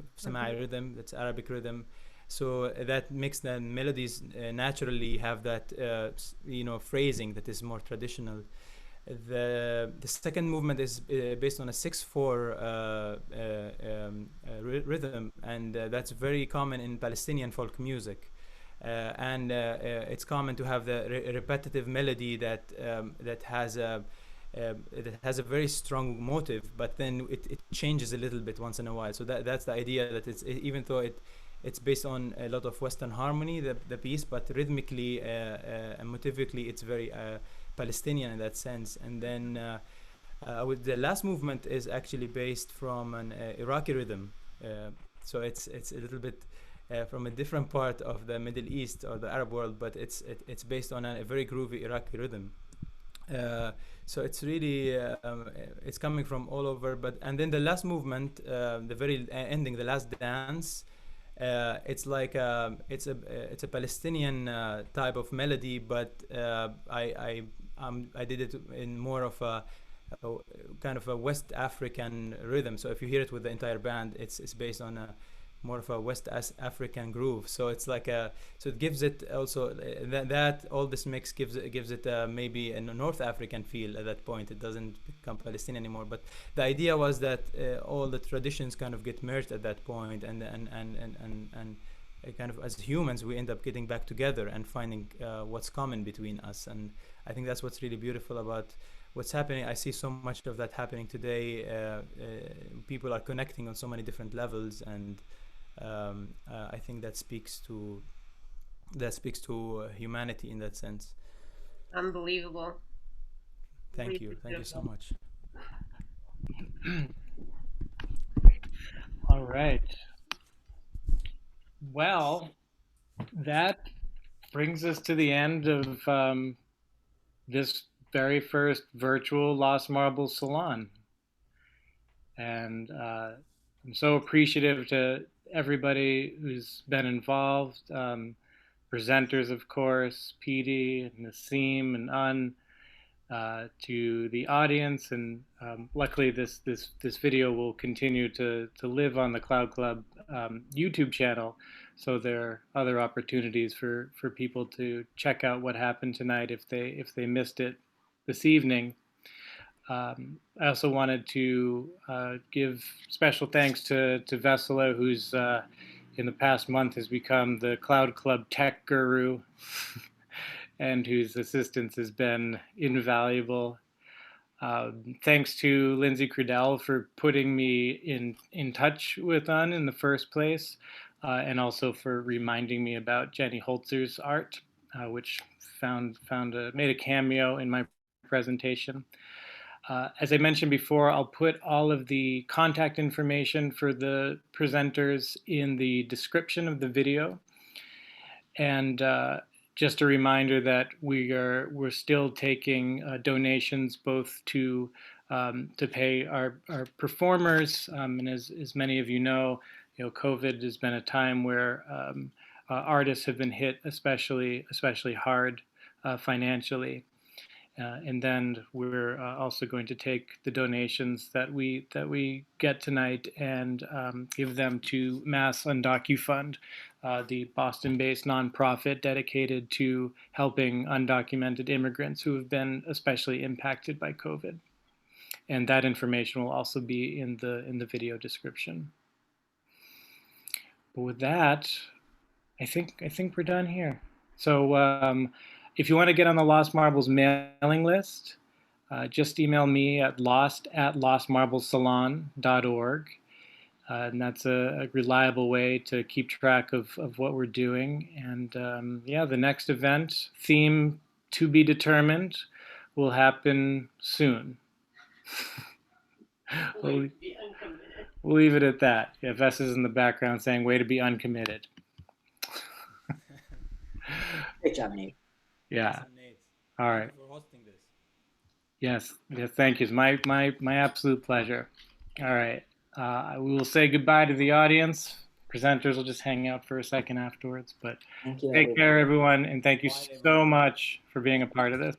rhythm. That's Arabic rhythm. So that makes the melodies naturally have that phrasing that is more traditional. The second movement is based on a 6/4 rhythm, and that's very common in Palestinian folk music. It's common to have the repetitive melody that has a very strong motive, but then it changes a little bit once in a while. So that's the idea, that even though it's based on a lot of Western harmony, the piece, but rhythmically and motivically it's very Palestinian in that sense. And then the last movement is actually based from an Iraqi rhythm. So it's a little bit from a different part of the Middle East or the Arab world, but it's based on a very groovy Iraqi rhythm. So it's really it's coming from all over. And then the last movement, the very ending, the last dance, it's like it's a Palestinian type of melody, but I did it in more of a kind of a West African rhythm. So if you hear it with the entire band, it's based on more of a West African groove. So it's like so it gives it also that all this mix gives it maybe a North African feel at that point. It doesn't become Palestinian anymore. But the idea was that all the traditions kind of get merged at that point, and kind of as humans we end up getting back together and finding what's common between us. And I think that's what's really beautiful about what's happening. I see so much of that happening today. People are connecting on so many different levels, and I think that speaks to humanity in that sense. Unbelievable. Thank you so much. All right. Well, that brings us to the end of this very first virtual Lost Marbles Salon. And I'm so appreciative to everybody who's been involved, presenters, of course, Petey, Naseem, and to the audience, and luckily this video will continue to live on the Cloud Club YouTube channel, so there are other opportunities for people to check out what happened tonight if they missed it this evening. I also wanted to give special thanks to Vesela, who's in the past month has become the Cloud Club tech guru. and whose assistance has been invaluable. Thanks to Lindsay Credell for putting me in touch with Un in the first place, and also for reminding me about Jenny Holzer's art, which made a cameo in my presentation. As I mentioned before, I'll put all of the contact information for the presenters in the description of the video. And just a reminder that we're still taking donations both to pay our performers, and as many of you know, COVID has been a time where artists have been hit especially hard financially. And then we're also going to take the donations that we get tonight and give them to Mass UndocuFund, the Boston-based nonprofit dedicated to helping undocumented immigrants who have been especially impacted by COVID. And that information will also be in the video description. But with that, I think we're done here. So. If you want to get on the Lost Marbles mailing list, just email me at lost@lostmarblesalon.org. And that's a reliable way to keep track of what we're doing. And yeah, the next event, theme to be determined, will happen soon. We'll leave it at that. Yeah, Vess is in the background saying, way to be uncommitted. Great job, Nate. Yeah. All right. Thank you for hosting this. Yes. Thank you. It's my absolute pleasure. All right. We will say goodbye to the audience. Presenters will just hang out for a second afterwards. But take care, everyone, and thank you so much for being a part of this.